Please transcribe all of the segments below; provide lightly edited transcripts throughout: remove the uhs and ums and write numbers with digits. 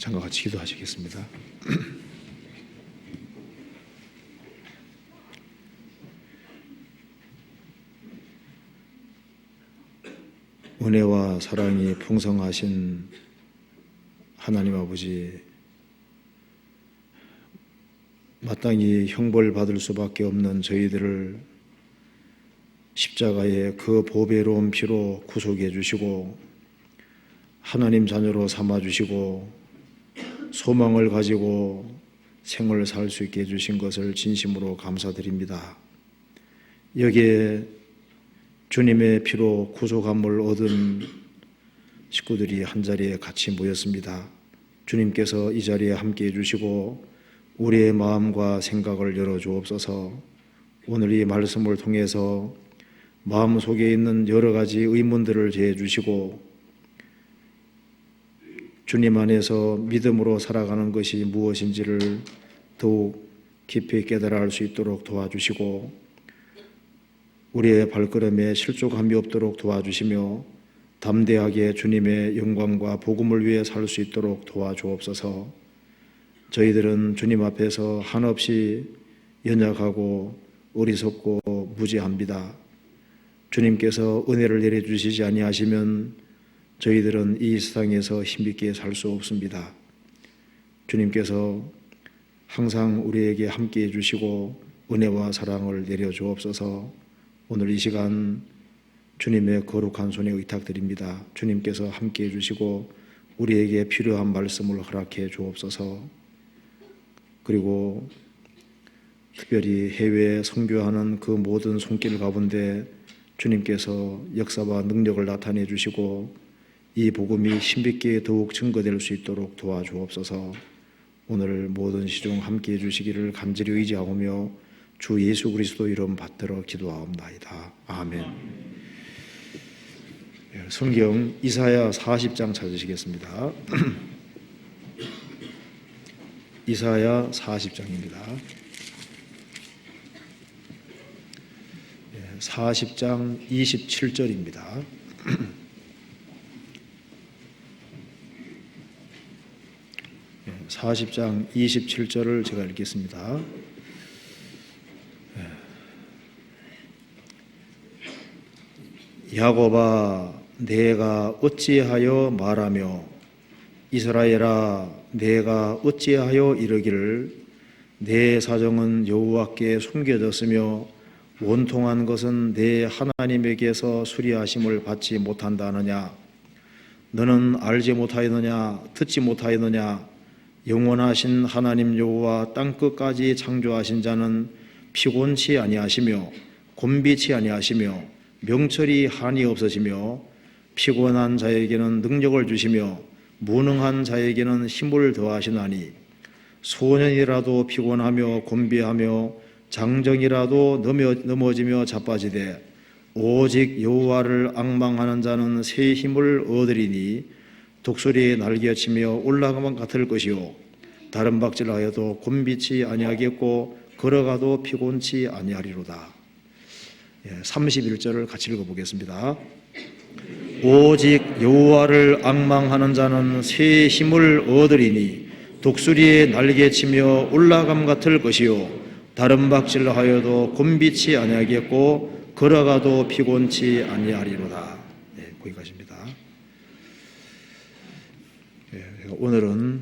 찬과 같이 기도하시겠습니다. 은혜와 사랑이 풍성하신 하나님 아버지, 마땅히 형벌받을 수밖에 없는 저희들을 십자가의 그 보배로운 피로 구속해 주시고 하나님 자녀로 삼아 주시고 소망을 가지고 생을 살 수 있게 해주신 것을 진심으로 감사드립니다. 여기에 주님의 피로 구속함을 얻은 식구들이 한자리에 같이 모였습니다. 주님께서 이 자리에 함께 해주시고 우리의 마음과 생각을 열어주옵소서. 오늘 이 말씀을 통해서 마음속에 있는 여러 가지 의문들을 제해주시고 주님 안에서 믿음으로 살아가는 것이 무엇인지를 더욱 깊이 깨달아 알 수 있도록 도와주시고 우리의 발걸음에 실족함이 없도록 도와주시며 담대하게 주님의 영광과 복음을 위해 살 수 있도록 도와주옵소서. 저희들은 주님 앞에서 한없이 연약하고 어리석고 무지합니다. 주님께서 은혜를 내려주시지 아니하시면 저희들은 이 세상에서 힘있게 살 수 없습니다. 주님께서 항상 우리에게 함께 해주시고 은혜와 사랑을 내려주옵소서. 오늘 이 시간 주님의 거룩한 손에 의탁드립니다. 주님께서 함께 해주시고 우리에게 필요한 말씀을 허락해 주옵소서. 그리고 특별히 해외에 선교하는 그 모든 손길 가운데 주님께서 역사와 능력을 나타내 주시고 이 복음이 힘있게 더욱 증거될 수 있도록 도와주옵소서. 오늘 모든 시중 함께 해주시기를 간절히 의지하오며 주 예수 그리스도 이름 받들어 기도하옵나이다. 아멘. 성경 이사야 40장 찾으시겠습니다. 이사야 40장입니다. 40장 27절입니다. 40장 27절을 제가 읽겠습니다. 야곱아, 내가 어찌하여 말하며 이스라엘아, 내가 어찌하여 이르기를 내 사정은 여호와께 숨겨졌으며 원통한 것은 내 하나님에게서 수리하심을 받지 못한다느냐. 너는 알지 못하였느냐, 듣지 못하였느냐. 영원하신 하나님 여호와 땅끝까지 창조하신 자는 피곤치 아니하시며 곤비치 아니하시며 명철이 한이 없어지며 피곤한 자에게는 능력을 주시며 무능한 자에게는 힘을 더하시나니 소년이라도 피곤하며 곤비하며 장정이라도 넘어지며 자빠지되 오직 여호와를 앙망하는 자는 새 힘을 얻으리니 독수리의 날개치며 올라가면 같을 것이요 다른 박질하여도 곤비치 아니하겠고 걸어가도 피곤치 아니하리로다. 31절을 같이 읽어보겠습니다. 오직 여호와를 앙망하는 자는 새 힘을 얻으리니 독수리의 날개치며 올라감 같을 것이요 다른 박질하여도 곤비치 아니하겠고 걸어가도 피곤치 아니하리로다. 거기까지입니다. 오늘은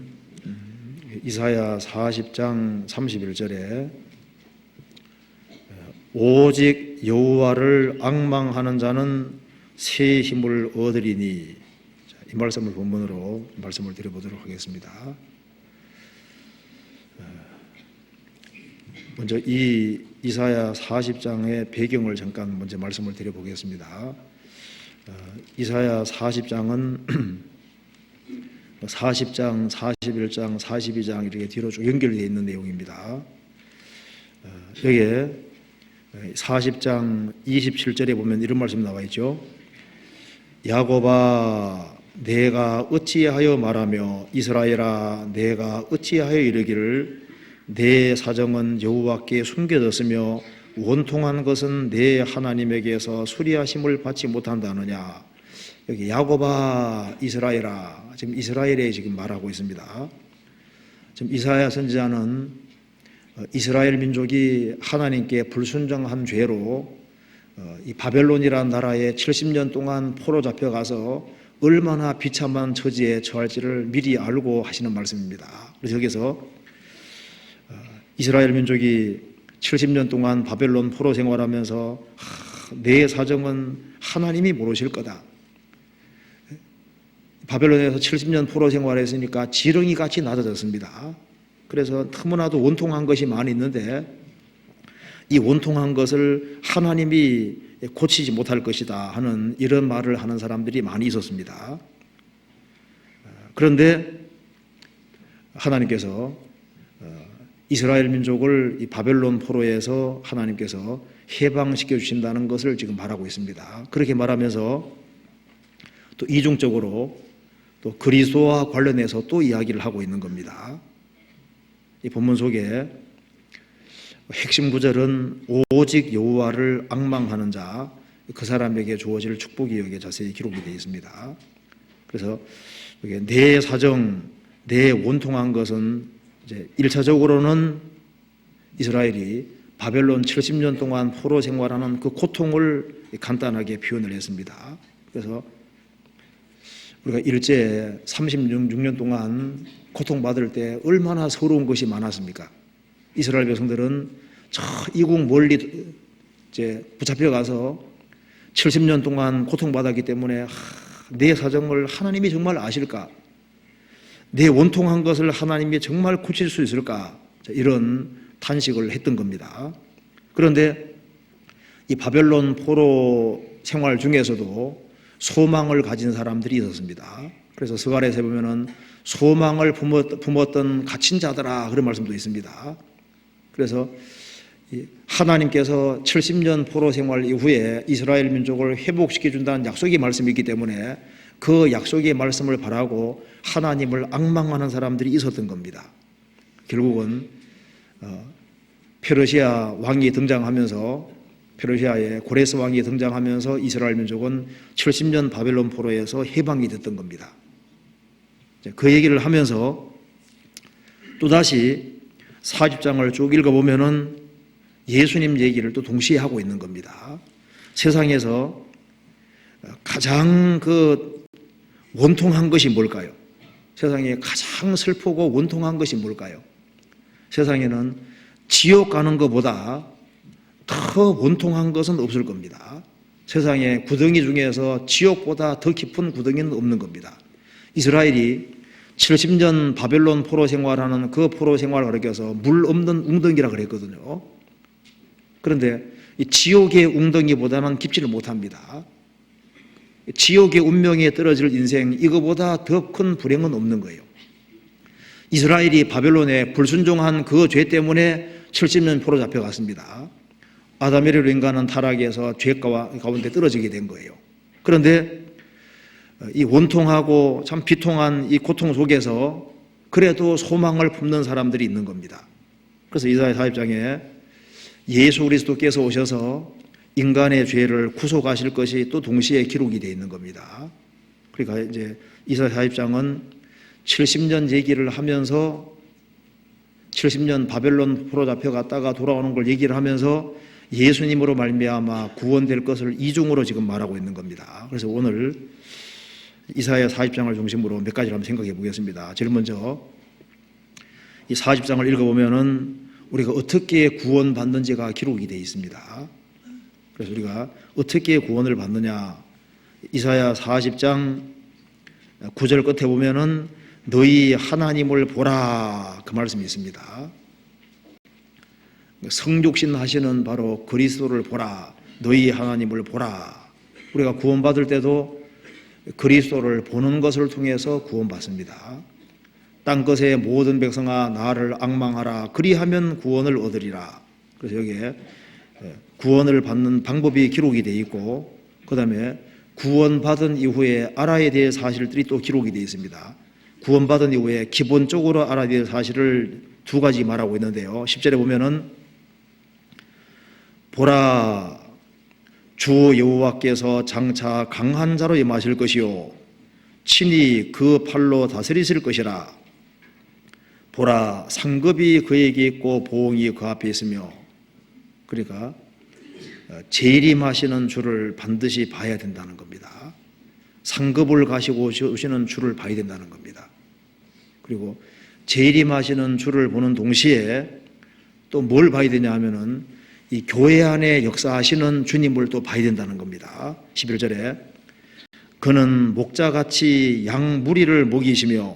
이사야 40장 31절에 오직 여호와를 앙망하는 자는 새 힘을 얻으리니, 이 말씀을 본문으로 말씀을 드려보도록 하겠습니다. 먼저 이 이사야 40장의 배경을 잠깐 먼저 말씀을 드려보겠습니다. 이사야 40장은 40장, 41장, 42장 이렇게 뒤로 쭉 연결되어 있는 내용입니다. 여기에 40장 27절에 보면 이런 말씀이 나와 있죠. 야곱아, 내가 어찌하여 말하며 이스라엘아, 내가 어찌하여 이르기를 내 사정은 여호와께 숨겨졌으며 원통한 것은 내 하나님에게서 수리하심을 받지 못한다느냐. 여기 야곱아 이스라엘아, 지금 이스라엘에 지금 말하고 있습니다. 지금 이사야 선지자는 이스라엘 민족이 하나님께 불순종한 죄로 이 바벨론이라는 나라에 70년 동안 포로 잡혀가서 얼마나 비참한 처지에 처할지를 미리 알고 하시는 말씀입니다. 그래서 여기서 이스라엘 민족이 70년 동안 바벨론 포로 생활하면서 내 사정은 하나님이 모르실 거다. 바벨론에서 70년 포로 생활했으니까 지렁이같이 낮아졌습니다. 그래서 너무나도 원통한 것이 많이 있는데 이 원통한 것을 하나님이 고치지 못할 것이다 하는 이런 말을 하는 사람들이 많이 있었습니다. 그런데 하나님께서 이스라엘 민족을 이 바벨론 포로에서 하나님께서 해방시켜 주신다는 것을 지금 말하고 있습니다. 그렇게 말하면서 또 이중적으로 또 그리스도와 관련해서 또 이야기를 하고 있는 겁니다. 이 본문 속에 핵심 구절은 오직 여호와를 앙망하는 자, 그 사람에게 주어질 축복이 여기에 자세히 기록이 되어 있습니다. 그래서 내 사정, 내 원통한 것은 이제 1차적으로는 이스라엘이 바벨론 70년 동안 포로 생활하는 그 고통을 간단하게 표현을 했습니다. 그래서 우리가 일제 36년 동안 고통받을 때 얼마나 서러운 것이 많았습니까? 이스라엘 백성들은 저 이국 멀리 이제 붙잡혀 가서 70년 동안 고통받았기 때문에 내 사정을 하나님이 정말 아실까? 내 원통한 것을 하나님이 정말 고칠 수 있을까? 이런 탄식을 했던 겁니다. 그런데 이 바벨론 포로 생활 중에서도 소망을 가진 사람들이 있었습니다. 그래서 스가랴서에 보면은 소망을 품었던 갇힌 자들아 그런 말씀도 있습니다. 그래서 하나님께서 70년 포로 생활 이후에 이스라엘 민족을 회복시켜 준다는 약속의 말씀이 있기 때문에 그 약속의 말씀을 바라고 하나님을 앙망하는 사람들이 있었던 겁니다. 결국은 페르시아 왕이 등장하면서 페르시아의 고레스 왕이 등장하면서 이스라엘 민족은 70년 바벨론 포로에서 해방이 됐던 겁니다. 그 얘기를 하면서 또다시 40장을 쭉 읽어보면은 예수님 얘기를 또 동시에 하고 있는 겁니다. 세상에서 가장 원통한 것이 뭘까요? 세상에 가장 슬프고 원통한 것이 뭘까요? 세상에는 지옥 가는 것보다 더 원통한 것은 없을 겁니다. 세상에 구덩이 중에서 지옥보다 더 깊은 구덩이는 없는 겁니다. 이스라엘이 70년 바벨론 포로 생활하는 그 포로 생활을 가리켜서 물 없는 웅덩이라 그랬거든요. 그런데 이 지옥의 웅덩이보다는 깊지를 못합니다. 지옥의 운명에 떨어질 인생, 이거보다 더 큰 불행은 없는 거예요. 이스라엘이 바벨론에 불순종한 그 죄 때문에 70년 포로 잡혀갔습니다. 아담에르로 인간은 타락해서 죄 가운데 떨어지게 된 거예요. 그런데 이 원통하고 참 비통한 이 고통 속에서 그래도 소망을 품는 사람들이 있는 겁니다. 그래서 이사야 40장에 예수 그리스도께서 오셔서 인간의 죄를 구속하실 것이 또 동시에 기록이 되어 있는 겁니다. 그러니까 이제 이사야 40장은 70년 얘기를 하면서 70년 바벨론 포로 잡혀갔다가 돌아오는 걸 얘기를 하면서 예수님으로 말미암아 구원될 것을 이중으로 지금 말하고 있는 겁니다. 그래서 오늘 이사야 40장을 중심으로 몇 가지를 한번 생각해 보겠습니다. 제일 먼저 이 40장을 읽어보면은 우리가 어떻게 구원받는지가 기록이 되어 있습니다. 그래서 우리가 어떻게 구원을 받느냐, 이사야 40장 9절 끝에 보면은 너희 하나님을 보라 그 말씀이 있습니다. 성육신 하시는 바로 그리스도를 보라, 너희 하나님을 보라. 우리가 구원받을 때도 그리스도를 보는 것을 통해서 구원받습니다. 땅끝의 모든 백성아 나를 앙망하라, 그리하면 구원을 얻으리라. 그래서 여기에 구원을 받는 방법이 기록이 되어 있고, 그 다음에 구원받은 이후에 알아야 될 사실들이 또 기록이 되어 있습니다. 구원받은 이후에 기본적으로 알아야 될 사실을 두 가지 말하고 있는데요. 10절에 보면은 보라, 주 여호와께서 장차 강한 자로 임하실 것이요 친히 그 팔로 다스리실 것이라. 보라, 상급이 그에게 있고 보응이 그 앞에 있으며. 그러니까 재림하시는 주를 반드시 봐야 된다는 겁니다. 상급을 가시고 오시는 주를 봐야 된다는 겁니다. 그리고 재림하시는 주를 보는 동시에 또 뭘 봐야 되냐 하면은 이 교회 안에 역사하시는 주님을 또 봐야 된다는 겁니다. 11절에 그는 목자같이 양 무리를 먹이시며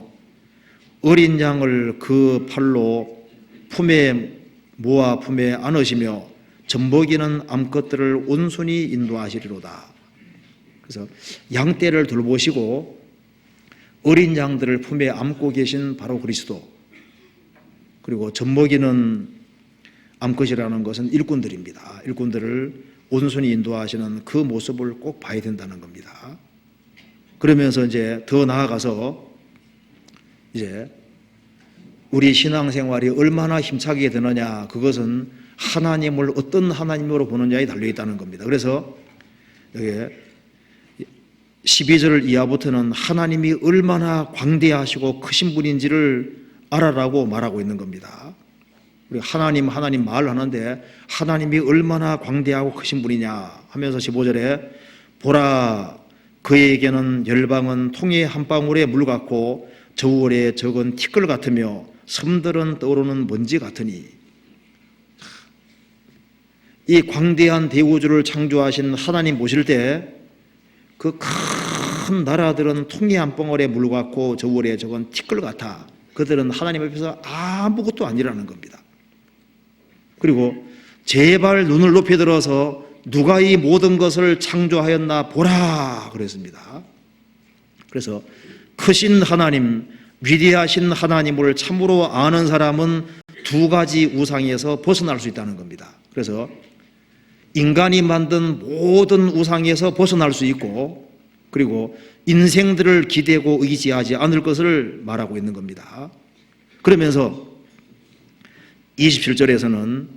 어린 양을 그 팔로 품에 모아 품에 안으시며 젖먹이는 암컷들을 온순히 인도하시리로다. 그래서 양떼를 돌보시고 어린 양들을 품에 안고 계신 바로 그리스도, 그리고 젖먹이는 암컷이라는 것은 일꾼들입니다. 일꾼들을 온순히 인도하시는 그 모습을 꼭 봐야 된다는 겁니다. 그러면서 이제 더 나아가서 이제 우리 신앙생활이 얼마나 힘차게 되느냐, 그것은 하나님을 어떤 하나님으로 보느냐에 달려 있다는 겁니다. 그래서 여기 12절 이하부터는 하나님이 얼마나 광대하시고 크신 분인지를 알아라고 말하고 있는 겁니다. 우리 하나님 말하는데 하나님이 얼마나 광대하고 크신 분이냐 하면서 15절에 보라, 그에게는 열방은 통의 한 방울의 물 같고 저울에 적은 티끌 같으며 섬들은 떠오르는 먼지 같으니. 이 광대한 대우주를 창조하신 하나님 보실 때 그 큰 나라들은 통이 한 벙어리의 물 같고 저울에 적은 티끌 같아. 그들은 하나님 앞에서 아무것도 아니라는 겁니다. 그리고 제발 눈을 높이 들어서 누가 이 모든 것을 창조하였나 보라 그랬습니다. 그래서 크신 하나님, 위대하신 하나님을 참으로 아는 사람은 두 가지 우상에서 벗어날 수 있다는 겁니다. 그래서 인간이 만든 모든 우상에서 벗어날 수 있고, 그리고 인생들을 기대고 의지하지 않을 것을 말하고 있는 겁니다. 그러면서 27절에서는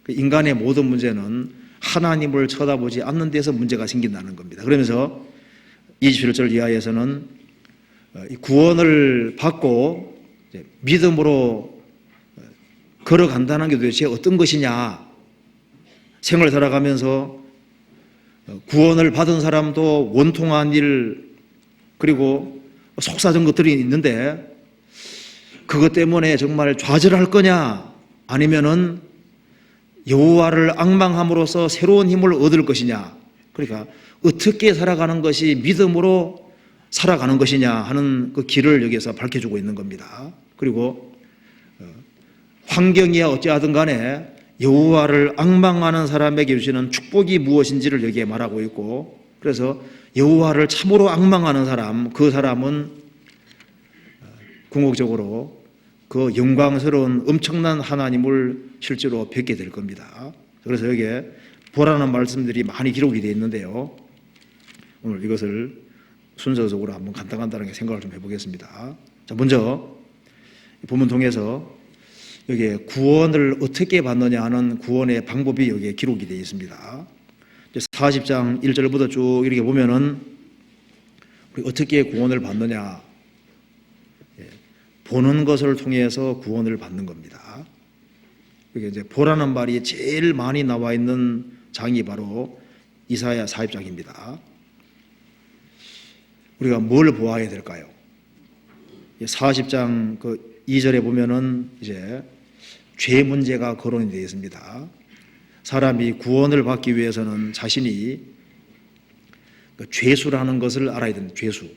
인간의 모든 문제는 하나님을 쳐다보지 않는 데서 문제가 생긴다는 겁니다. 그러면서 27절 이하에서는 구원을 받고 믿음으로 걸어간다는 게 도대체 어떤 것이냐, 생을 살아가면서 구원을 받은 사람도 원통한 일, 그리고 속사정 것들이 있는데 그것 때문에 정말 좌절할 거냐, 아니면은 여호와를 앙망함으로써 새로운 힘을 얻을 것이냐, 그러니까 어떻게 살아가는 것이 믿음으로 살아가는 것이냐 하는 그 길을 여기에서 밝혀주고 있는 겁니다. 그리고 환경이야 어찌하든 간에 여호와를 앙망하는 사람에게 주시는 축복이 무엇인지를 여기에 말하고 있고, 그래서 여호와를 참으로 앙망하는 사람, 그 사람은 궁극적으로 그 영광스러운 엄청난 하나님을 실제로 뵙게 될 겁니다. 그래서 여기에 보라는 말씀들이 많이 기록이 되어 있는데요, 오늘 이것을 순서적으로 한번 간단하게 생각을 좀 해보겠습니다. 자, 먼저 본문 통해서 여기에 구원을 어떻게 받느냐 하는 구원의 방법이 여기에 기록이 되어 있습니다. 40장 1절부터 쭉 이렇게 보면은 우리 어떻게 구원을 받느냐, 보는 것을 통해서 구원을 받는 겁니다. 이게 이제 보라는 말이 제일 많이 나와 있는 장이 바로 이사야 40장입니다. 우리가 뭘 보아야 될까요? 40장 그 2절에 보면은 이제 죄 문제가 거론이 되어 있습니다. 사람이 구원을 받기 위해서는 자신이 그 죄수라는 것을 알아야 된다. 죄수.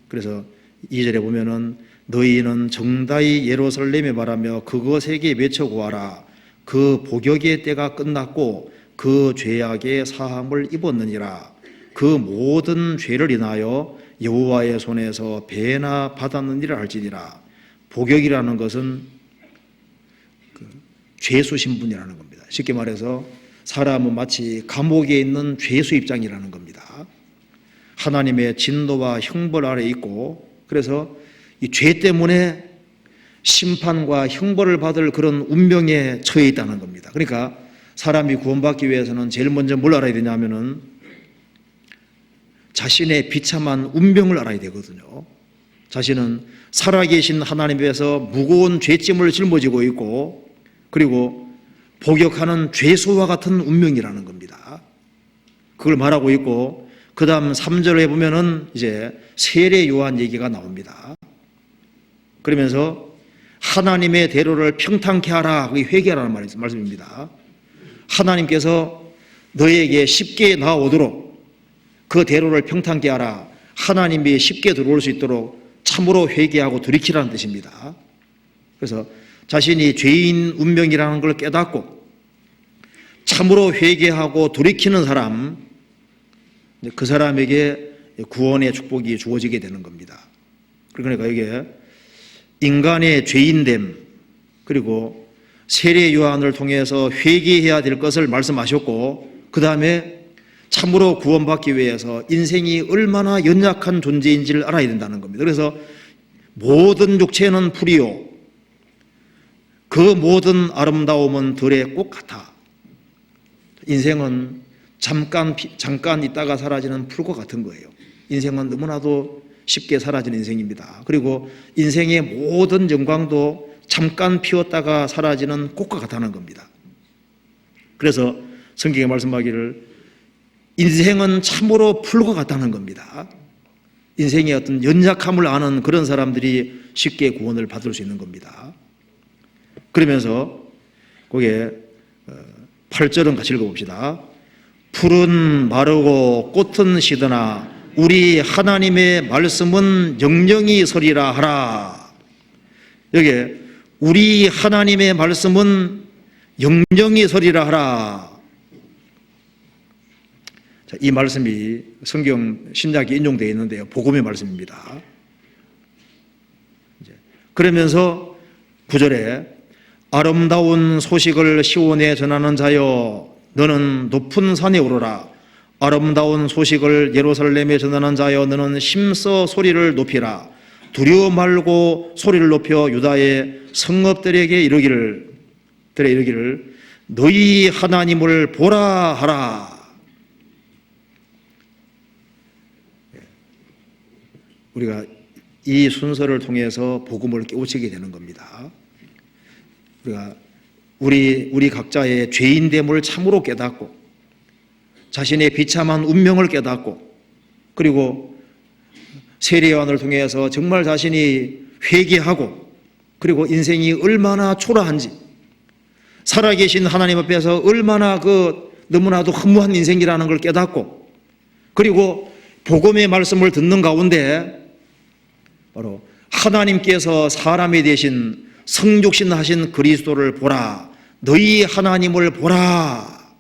그래서 2절에 보면은 너희는 정다이 예루살렘에 말하며 그것에게 외쳐고하라. 그 복역의 때가 끝났고 그 죄악의 사함을 입었느니라. 그 모든 죄를 인하여 여호와의 손에서 배나 받았느니라 할지니라. 복역이라는 것은 죄수 신분이라는 겁니다. 쉽게 말해서 사람은 마치 감옥에 있는 죄수 입장이라는 겁니다. 하나님의 진노와 형벌 아래 있고, 그래서 이 죄 때문에 심판과 형벌을 받을 그런 운명에 처해 있다는 겁니다. 그러니까 사람이 구원받기 위해서는 제일 먼저 뭘 알아야 되냐면은 자신의 비참한 운명을 알아야 되거든요. 자신은 살아계신 하나님에서 무거운 죄짐을 짊어지고 있고, 그리고 복역하는 죄수와 같은 운명이라는 겁니다. 그걸 말하고 있고, 그 다음 3절에 보면은 이제 세례 요한 얘기가 나옵니다. 그러면서 하나님의 대로를 평탄케 하라, 그게 회개하라는 말씀입니다. 하나님께서 너에게 쉽게 나오도록 그 대로를 평탄케 하라, 하나님이 쉽게 들어올 수 있도록 참으로 회개하고 돌이키라는 뜻입니다. 그래서 자신이 죄인 운명이라는 걸 깨닫고 참으로 회개하고 돌이키는 사람, 그 사람에게 구원의 축복이 주어지게 되는 겁니다. 그러니까 이게 인간의 죄인됨, 그리고 세례 요한을 통해서 회개해야 될 것을 말씀하셨고, 그 다음에 참으로 구원받기 위해서 인생이 얼마나 연약한 존재인지를 알아야 된다는 겁니다. 그래서 모든 육체는 풀이요, 그 모든 아름다움은 들에 꼭 같아. 인생은 잠깐 있다가 사라지는 풀과 같은 거예요. 인생은 너무나도 쉽게 사라지는 인생입니다. 그리고 인생의 모든 영광도 잠깐 피었다가 사라지는 꽃과 같다는 겁니다. 그래서 성경에 말씀하기를 인생은 참으로 풀과 같다는 겁니다. 인생의 어떤 연약함을 아는 그런 사람들이 쉽게 구원을 받을 수 있는 겁니다. 그러면서 거기에 8절은 같이 읽어봅시다. 풀은 마르고 꽃은 시드나 우리 하나님의 말씀은 영영이 서리라 하라. 여기에 우리 하나님의 말씀은 영영이 서리라 하라. 자, 이 말씀이 성경 신약에 인용되어 있는데요, 복음의 말씀입니다. 그러면서 9절에 아름다운 소식을 시온에 전하는 자여 너는 높은 산에 오르라. 아름다운 소식을 예루살렘에 전하는 자여 너는 힘써 소리를 높이라. 두려워 말고 소리를 높여 유다의 성읍들에게 이르기를 너희 하나님을 보라 하라. 우리가 이 순서를 통해서 복음을 깨우치게 되는 겁니다. 우리 각자의 죄인됨을 참으로 깨닫고 자신의 비참한 운명을 깨닫고, 그리고 세례 요한을 통해서 정말 자신이 회개하고, 그리고 인생이 얼마나 초라한지, 살아계신 하나님 앞에서 얼마나 너무나도 허무한 인생이라는 걸 깨닫고, 그리고 복음의 말씀을 듣는 가운데 바로 하나님께서 사람이 되신 성육신하신 그리스도를 보라. 너희 하나님을 보라.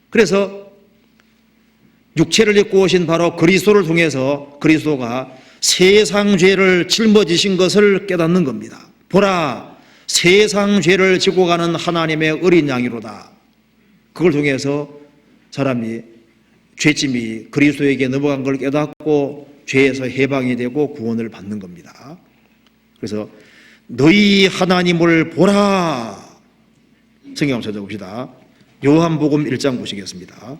그래서 육체를 입고 오신 바로 그리스도를 통해서 그리스도가 세상 죄를 짊어지신 것을 깨닫는 겁니다. 보라, 세상 죄를 지고 가는 하나님의 어린 양이로다. 그걸 통해서 사람이 죄짐이 그리스도에게 넘어간 걸 깨닫고 죄에서 해방이 되고 구원을 받는 겁니다. 그래서 너희 하나님을 보라. 성경 한번 찾아봅시다. 요한복음 1장 보시겠습니다.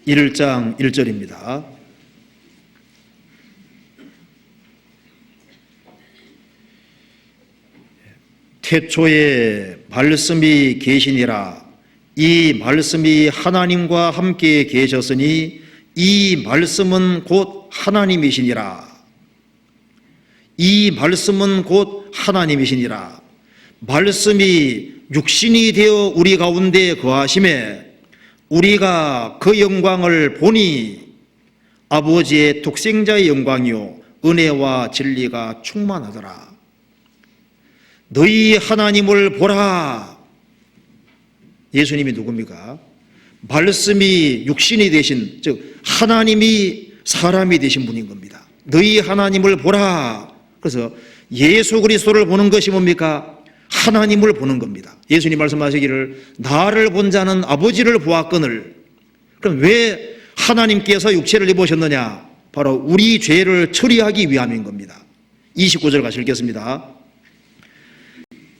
1장 1절입니다. 태초에 말씀이 계시니라. 이 말씀이 하나님과 함께 계셨으니 이 말씀은 곧 하나님이시니라. 이 말씀은 곧 하나님이시니라. 말씀이 육신이 되어 우리 가운데 거하심에 우리가 그 영광을 보니 아버지의 독생자의 영광이요 은혜와 진리가 충만하더라. 너희 하나님을 보라. 예수님이 누굽니까? 말씀이 육신이 되신, 즉 하나님이 사람이 되신 분인 겁니다. 너희 하나님을 보라. 그래서 예수 그리스도를 보는 것이 뭡니까? 하나님을 보는 겁니다. 예수님 말씀하시기를 나를 본 자는 아버지를 보았거늘. 그럼 왜 하나님께서 육체를 입으셨느냐? 바로 우리 죄를 처리하기 위함인 겁니다. 29절 같이 읽겠습니다.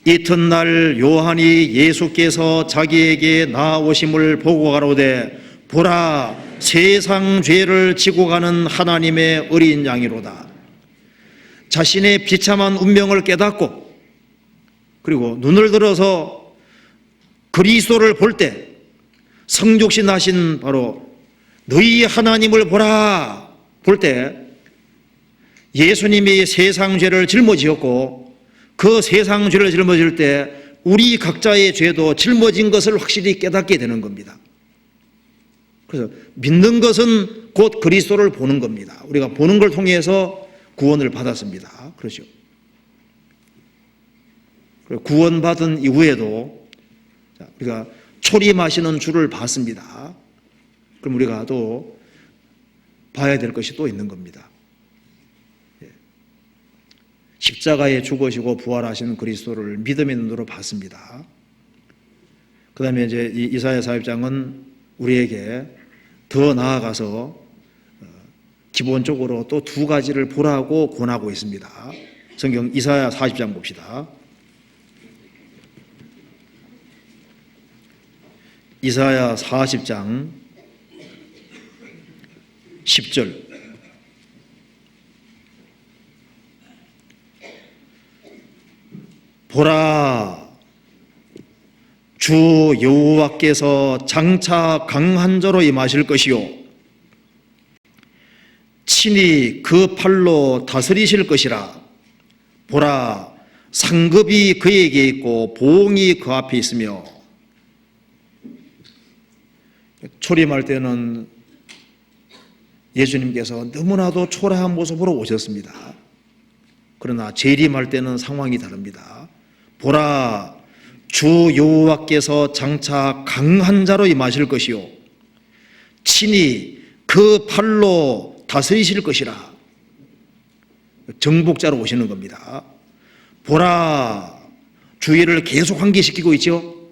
이튿날 요한이 예수께서 자기에게 나아오심을 보고 가로되 보라, 세상 죄를 지고 가는 하나님의 어린 양이로다. 자신의 비참한 운명을 깨닫고 그리고 눈을 들어서 그리스도를 볼 때 성육신 하신 바로 너희 하나님을 보라 볼 때 예수님이 세상 죄를 짊어지었고 그 세상 죄를 짊어질 때 우리 각자의 죄도 짊어진 것을 확실히 깨닫게 되는 겁니다. 그래서 믿는 것은 곧 그리스도를 보는 겁니다. 우리가 보는 걸 통해서 구원을 받았습니다. 그렇죠. 구원받은 이후에도 우리가 초림하시는 주를 봤습니다. 그럼 우리가 또 봐야 될 것이 또 있는 겁니다. 십자가에 죽으시고 부활하시는 그리스도를 믿음의 눈으로 봤습니다. 그 다음에 이제 이 이사야 사역장은 우리에게 더 나아가서 기본적으로 또 두 가지를 보라고 권하고 있습니다. 성경 이사야 40장 봅시다. 이사야 40장 10절. 보라, 주 여호와께서 장차 강한 자로 임하실 것이요 친히 그 팔로 다스리실 것이라. 보라, 상급이 그에게 있고 보응이 그 앞에 있으며. 초림할 때는 예수님께서 너무나도 초라한 모습으로 오셨습니다. 그러나 재림할 때는 상황이 다릅니다. 보라, 주 여호와께서 장차 강한 자로 임하실 것이요 친히 그 팔로 다스리실 것이라. 정복자로 오시는 겁니다. 보라, 주의를 계속 환기시키고 있죠.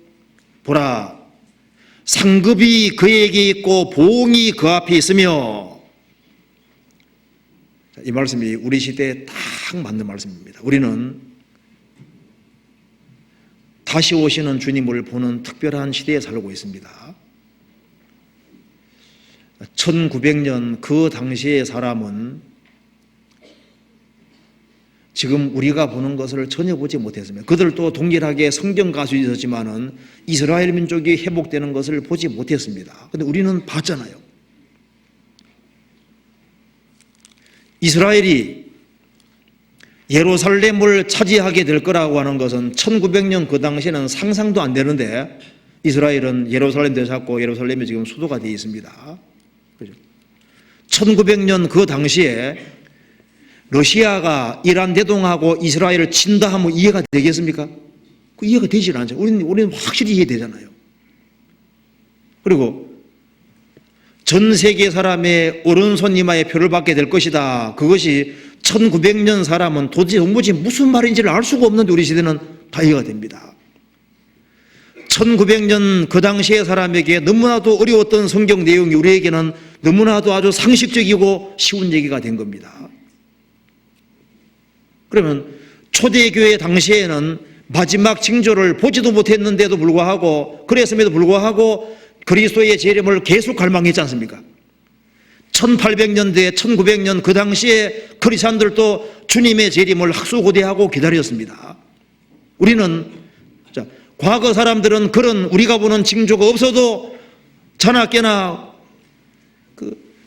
보라, 상급이 그에게 있고 보응이 그 앞에 있으며. 이 말씀이 우리 시대에 딱 맞는 말씀입니다. 우리는 다시 오시는 주님을 보는 특별한 시대에 살고 있습니다. 1900년 그 당시의 사람은 지금 우리가 보는 것을 전혀 보지 못했습니다. 그들도 동일하게 성경 가수에 있었지만은 이스라엘 민족이 회복되는 것을 보지 못했습니다. 그런데 우리는 봤잖아요. 이스라엘이 예루살렘을 차지하게 될 거라고 하는 것은 1900년 그 당시에는 상상도 안 되는데 이스라엘은 예루살렘 되찾고 예루살렘이 지금 수도가 되어 있습니다. 1900년 그 당시에 러시아가 이란 대동하고 이스라엘을 친다 하면 이해가 되겠습니까? 그 이해가 되질 않죠. 우리는 확실히 이해되잖아요. 그리고 전 세계 사람의 오른손 이마에 표를 받게 될 것이다. 그것이 1900년 사람은 도대체 무슨 말인지를 알 수가 없는데 우리 시대는 다 이해가 됩니다. 1900년 그 당시의 사람에게 너무나도 어려웠던 성경 내용이 우리에게는 너무나도 아주 상식적이고 쉬운 얘기가 된 겁니다. 그러면 초대교회 당시에는 마지막 징조를 보지도 못했는데도 불구하고 그랬음에도 불구하고 그리스도의 재림을 계속 갈망했지 않습니까? 1800년대 1900년 그 당시에 크리스찬들도 주님의 재림을 학수고대하고 기다렸습니다. 우리는 과거 사람들은 그런 우리가 보는 징조가 없어도 자나깨나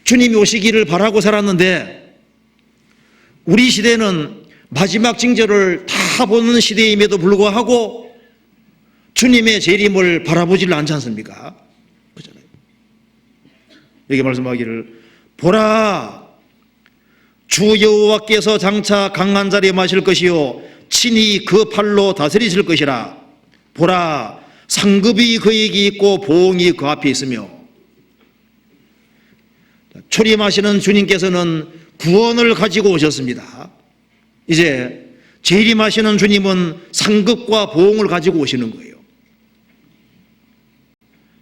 주님이 오시기를 바라고 살았는데 우리 시대는 마지막 징조를 다 보는 시대임에도 불구하고 주님의 재림을 바라보지를 않지 않습니까? 그렇잖아요. 여기 말씀하기를 보라, 주 여호와께서 장차 강한 자리에 마실 것이요 친히 그 팔로 다스리실 것이라. 보라, 상급이 그에게 있고 보응이 그 앞에 있으며. 초림하시는 주님께서는 구원을 가지고 오셨습니다. 이제 재림하시는 주님은 상급과 보응을 가지고 오시는 거예요.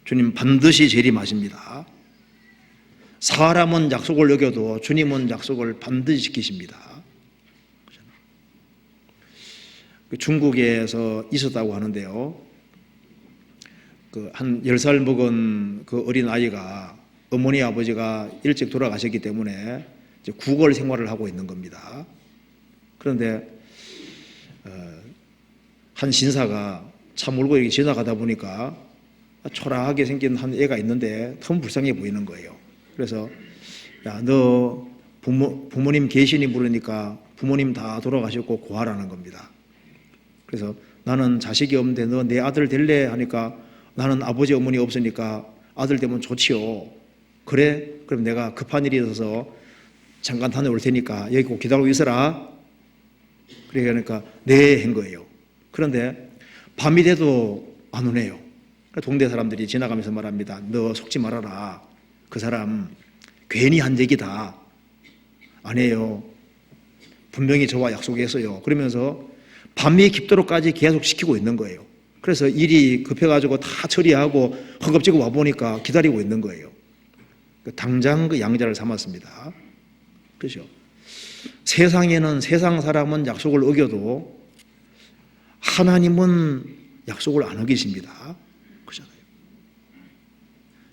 주님 반드시 재림하십니다. 사람은 약속을 어겨도 주님은 약속을 반드시 지키십니다. 중국에서 있었다고 하는데요. 한 10살 먹은 그 어린 아이가 어머니 아버지가 일찍 돌아가셨기 때문에 이제 구걸 생활을 하고 있는 겁니다. 그런데 한 신사가 차 몰고 이렇게 지나가다 보니까 초라하게 생긴 한 애가 있는데 너무 불쌍해 보이는 거예요. 그래서 야, 너 부모님 계시니 물으니까 부모님 다 돌아가셨고 고아라는 겁니다. 그래서 나는 자식이 없는데 너 내 아들 될래? 하니까 나는 아버지 어머니 없으니까 아들 되면 좋지요. 그래? 그럼 내가 급한 일이 있어서 잠깐 다녀올 테니까 여기 꼭 기다리고 있어라. 그러니까 네 한 거예요. 그런데 밤이 돼도 안 오네요. 동네 사람들이 지나가면서 말합니다. 너 속지 말아라. 그 사람 괜히 한 얘기다. 아니에요. 분명히 저와 약속했어요. 그러면서 밤이 깊도록까지 계속 시키고 있는 거예요. 그래서 일이 급해가지고 다 처리하고 허겁지겁 와보니까 기다리고 있는 거예요. 당장 그 양자를 삼았습니다. 그렇죠? 세상에는 세상 사람은 약속을 어겨도 하나님은 약속을 안 어기십니다. 그렇잖아요.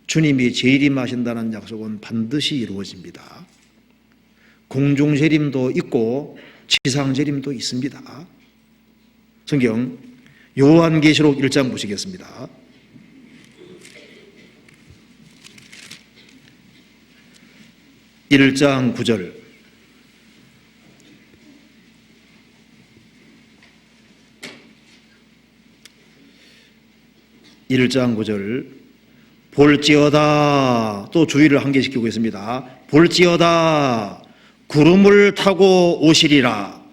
주님이 재림하신다는 약속은 반드시 이루어집니다. 공중재림도 있고 지상재림도 있습니다. 성경 요한계시록 1장 보시겠습니다. (1장 9절) (1장 9절) 볼지어다, 또 주의를 한계시키고 있습니다. 볼지어다, 구름을 타고 오시리라.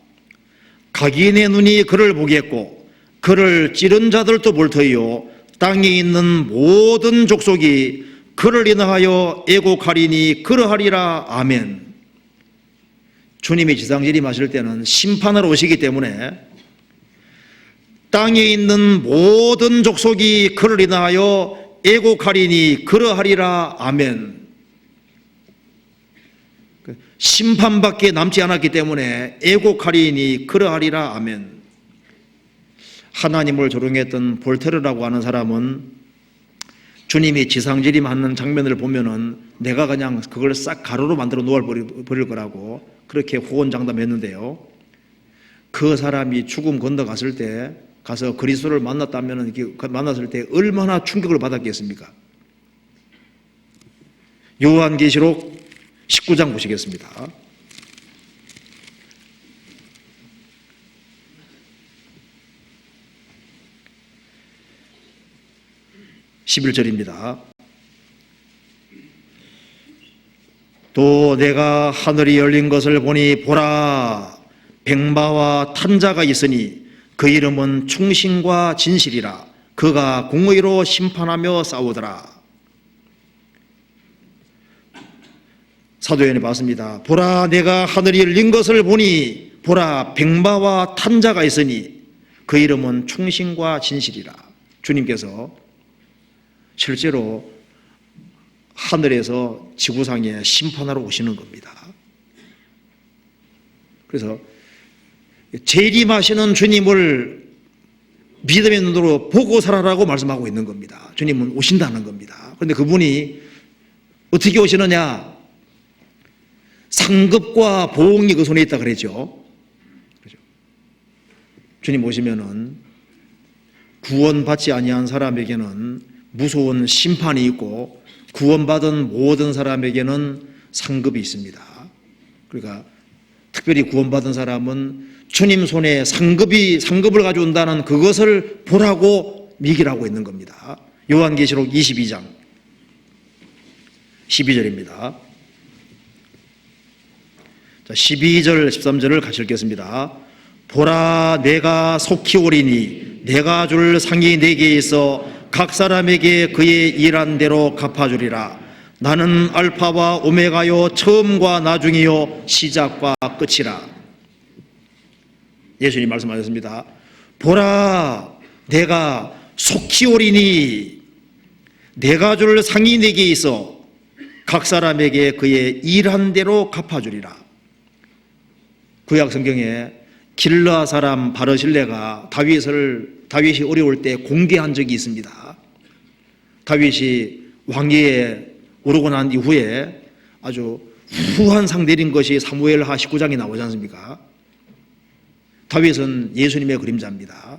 각인의 눈이 그를 보겠고 그를 찌른 자들도 볼 터이요 땅에 있는 모든 족속이 그를 인하여 애곡하리니 그러하리라. 아멘. 주님이 지상재림하실 때는 심판하러 오시기 때문에 땅에 있는 모든 족속이 그를 인하여 애곡하리니 그러하리라. 아멘. 심판밖에 남지 않았기 때문에 애곡하리니 그러하리라. 아멘. 하나님을 조롱했던 볼테르라고 하는 사람은 주님이 지상재림하는 장면을 보면은 내가 그냥 그걸 싹 가루로 만들어 놓아버릴 거라고 그렇게 호언장담했는데요. 그 사람이 죽음 건너갔을 때 가서 그리스도를 만났다면은 만났을 때 얼마나 충격을 받았겠습니까? 요한계시록 19장 보시겠습니다. 11절입니다. 또 내가 하늘이 열린 것을 보니 보라, 백마와 탄자가 있으니 그 이름은 충신과 진실이라. 그가 공의로 심판하며 싸우더라. 사도 요한이 봤습니다. 보라, 내가 하늘이 열린 것을 보니 보라, 백마와 탄자가 있으니 그 이름은 충신과 진실이라. 주님께서 실제로 하늘에서 지구상에 심판하러 오시는 겁니다. 그래서 재림하시는 주님을 믿음의 눈으로 보고 살아라고 말씀하고 있는 겁니다. 주님은 오신다는 겁니다. 그런데 그분이 어떻게 오시느냐? 상급과 보응이 그 손에 있다 그랬죠. 주님 오시면은 구원받지 아니한 사람에게는 무서운 심판이 있고 구원받은 모든 사람에게는 상급이 있습니다. 그러니까 특별히 구원받은 사람은 주님 손에 상급을 가져온다는 그것을 보라고 미기라고 있는 겁니다. 요한계시록 22장 12절입니다. 12절 13절을 같이 읽겠습니다. 보라, 내가 속히 오리니 내가 줄 상이 내게 있어 각 사람에게 그의 일한 대로 갚아주리라. 나는 알파와 오메가요, 처음과 나중이요, 시작과 끝이라. 예수님 말씀하셨습니다. 보라, 내가 속히 오리니 내가 줄 상이 내게 있어 각 사람에게 그의 일한 대로 갚아주리라. 구약 성경에 길르앗 사람 바르실레가 다윗이 어려울 때 공개한 적이 있습니다. 다윗이 왕위에 오르고 난 이후에 아주 후한 상 내린 것이 사무엘하 19장에 나오지 않습니까? 다윗은 예수님의 그림자입니다.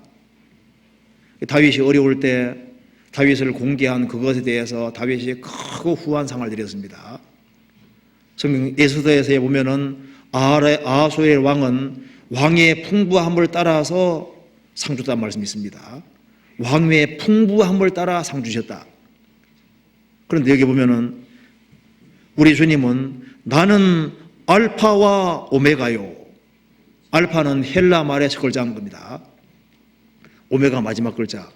다윗이 어려울 때 다윗을 공개한 그것에 대해서 다윗이 크고 후한 상을 드렸습니다. 성경 에스더에서 보면은 아하수엘 왕은 왕의 풍부함을 따라서 상 줬다는 말씀이 있습니다. 왕의 풍부함을 따라 상 주셨다. 그런데 여기 보면은 우리 주님은 나는 알파와 오메가요. 알파는 헬라 말의 첫 글자인 겁니다. 오메가 마지막 글자.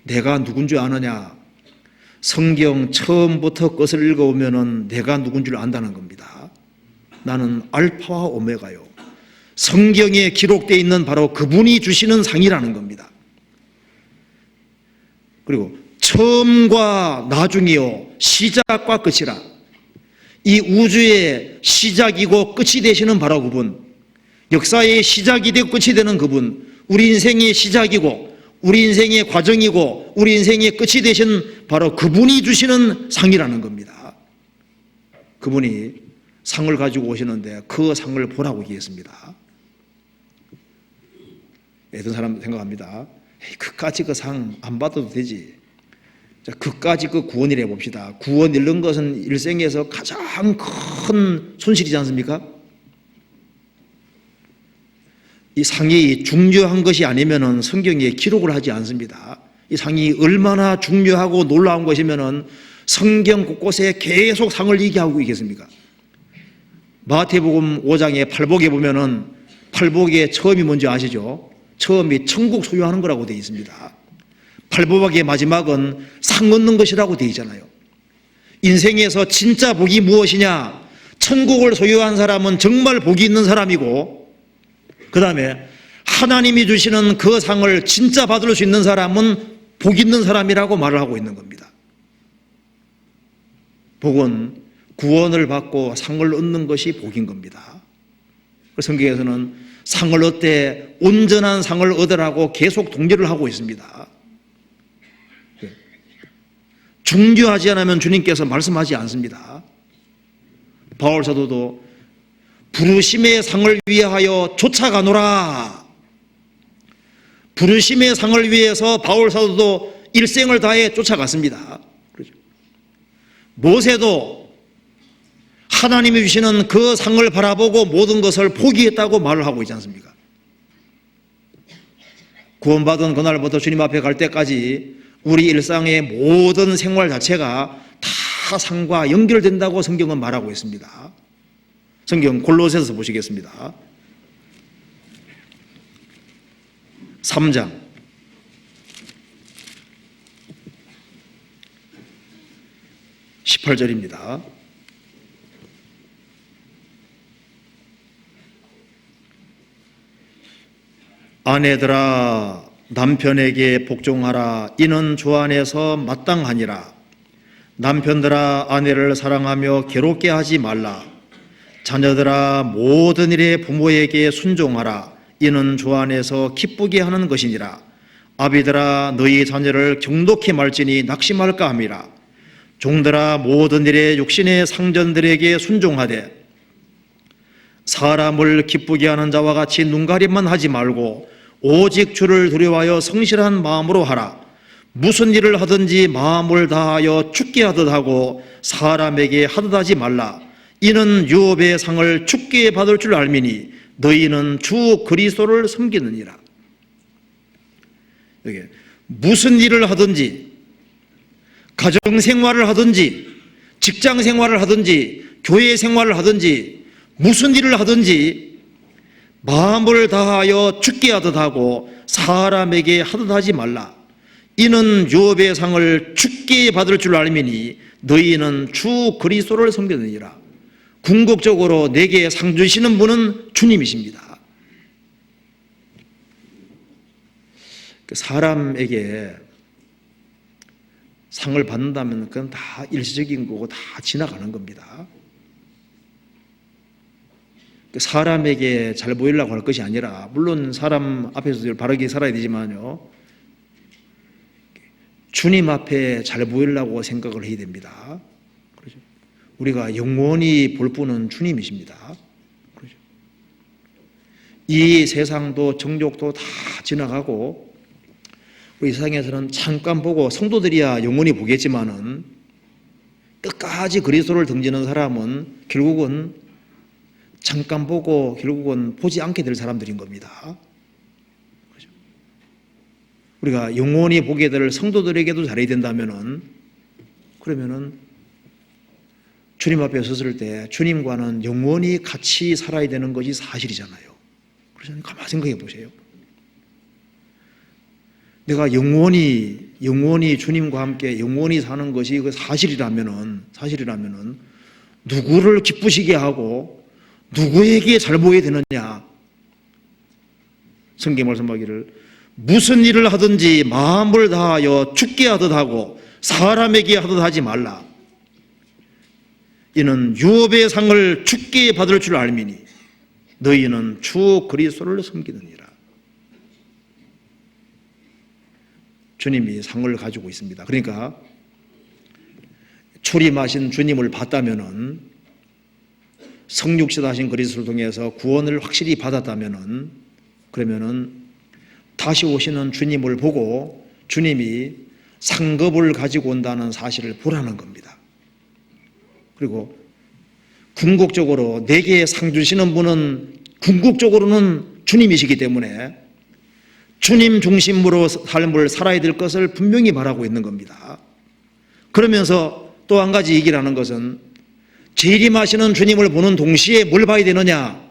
내가 누군 줄 아느냐? 성경 처음부터 것을 읽어보면은 내가 누군 줄 안다는 겁니다. 나는 알파와 오메가요. 성경에 기록되어 있는 바로 그분이 주시는 상이라는 겁니다. 그리고 처음과 나중이요 시작과 끝이라. 이 우주의 시작이고 끝이 되시는 바로 그분, 역사의 시작이 되고 끝이 되는 그분, 우리 인생의 시작이고 우리 인생의 과정이고 우리 인생의 끝이 되신 바로 그분이 주시는 상이라는 겁니다. 그분이 상을 가지고 오시는데 그 상을 보라고 얘기했습니다. 어떤 사람 생각합니다. 그까지 그 상 안 받아도 되지. 자, 그까지 그 구원이라 봅시다. 구원 잃는 것은 일생에서 가장 큰 손실이지 않습니까? 이 상이 중요한 것이 아니면은 성경에 기록을 하지 않습니다. 이 상이 얼마나 중요하고 놀라운 것이면은 성경 곳곳에 계속 상을 얘기하고 있겠습니까? 마태복음 5장의 팔복에 보면은 팔복의 처음이 뭔지 아시죠? 처음이 천국 소유하는 거라고 되어 있습니다. 팔복의 마지막은 상 얻는 것이라고 되어 있잖아요. 인생에서 진짜 복이 무엇이냐? 천국을 소유한 사람은 정말 복이 있는 사람이고, 그 다음에 하나님이 주시는 그 상을 진짜 받을 수 있는 사람은 복 있는 사람이라고 말을 하고 있는 겁니다. 복은 구원을 받고 상을 얻는 것이 복인 겁니다. 성경에서는 상을 얻되 온전한 상을 얻으라고 계속 독려를 하고 있습니다. 중요하지 않으면 주님께서 말씀하지 않습니다. 바울 사도도 부르심의 상을 위하여 쫓아가노라. 부르심의 상을 위해서 바울 사도도 일생을 다해 쫓아갔습니다. 그렇죠? 모세도 하나님이 주시는 그 상을 바라보고 모든 것을 포기했다고 말을 하고 있지 않습니까? 구원받은 그날부터 주님 앞에 갈 때까지 우리 일상의 모든 생활 자체가 다 상과 연결된다고 성경은 말하고 있습니다. 성경 골로새서 보시겠습니다. 3장 18절입니다. 아내들아 남편에게 복종하라. 이는 주 안에서 마땅하니라. 남편들아 아내를 사랑하며 괴롭게 하지 말라. 자녀들아 모든 일에 부모에게 순종하라. 이는 주 안에서 기쁘게 하는 것이니라. 아비들아 너희 자녀를 경독히 말지니 낙심할까 함이라. 종들아 모든 일에 육신의 상전들에게 순종하되 사람을 기쁘게 하는 자와 같이 눈가림만 하지 말고 오직 주를 두려워하여 성실한 마음으로 하라. 무슨 일을 하든지 마음을 다하여 죽게 하듯 하고 사람에게 하듯 하지 말라. 이는 유업의 상을 죽게 받을 줄 알미니 너희는 주 그리스도를 섬기느니라. 여기 무슨 일을 하든지, 가정생활을 하든지, 직장생활을 하든지, 교회생활을 하든지, 무슨 일을 하든지 마음을 다하여 죽게 하듯 하고 사람에게 하듯 하지 말라. 이는 유업의 상을 죽게 받을 줄 알미니 너희는 주 그리스도를 섬기느니라. 궁극적으로 내게 상 주시는 분은 주님이십니다. 사람에게 상을 받는다면 그건 다 일시적인 거고 다 지나가는 겁니다. 사람에게 잘 보이려고 할 것이 아니라, 물론 사람 앞에서도 바르게 살아야 되지만요, 주님 앞에 잘 보이려고 생각을 해야 됩니다. 그렇죠? 우리가 영원히 볼 분은 주님이십니다. 그렇죠? 이 세상도 정욕도 다 지나가고, 우리 세상에서는 잠깐 보고, 성도들이야 영원히 보겠지만은 끝까지 그리스도를 등지는 사람은 결국은 잠깐 보고 결국은 보지 않게 될 사람들인 겁니다. 그렇죠? 우리가 영원히 보게 될 성도들에게도 잘해야 된다면은, 그러면은 주님 앞에 섰을 때 주님과는 영원히 같이 살아야 되는 것이 사실이잖아요. 그렇잖아요. 가만히 생각해 보세요. 내가 영원히 주님과 함께 영원히 사는 것이 그 사실이라면은 누구를 기쁘시게 하고 누구에게 잘 보여야 되느냐? 성경 말씀하기를 무슨 일을 하든지 마음을 다하여 주께 하듯 하고 사람에게 하듯 하지 말라. 이는 유업의 상을 주께 받을 줄 알미니 너희는 주 그리스도를 섬기느니라. 주님이 상을 가지고 있습니다. 그러니까 초림하신 주님을 봤다면은, 성육신하신 그리스도를 통해서 구원을 확실히 받았다면은, 그러면은 다시 오시는 주님을 보고 주님이 상급을 가지고 온다는 사실을 보라는 겁니다. 그리고 궁극적으로 내게 상 주시는 분은 궁극적으로는 주님이시기 때문에 주님 중심으로 삶을 살아야 될 것을 분명히 말하고 있는 겁니다. 그러면서 또 한 가지 얘기를 하는 것은, 재림하시는 주님을 보는 동시에 뭘 봐야 되느냐?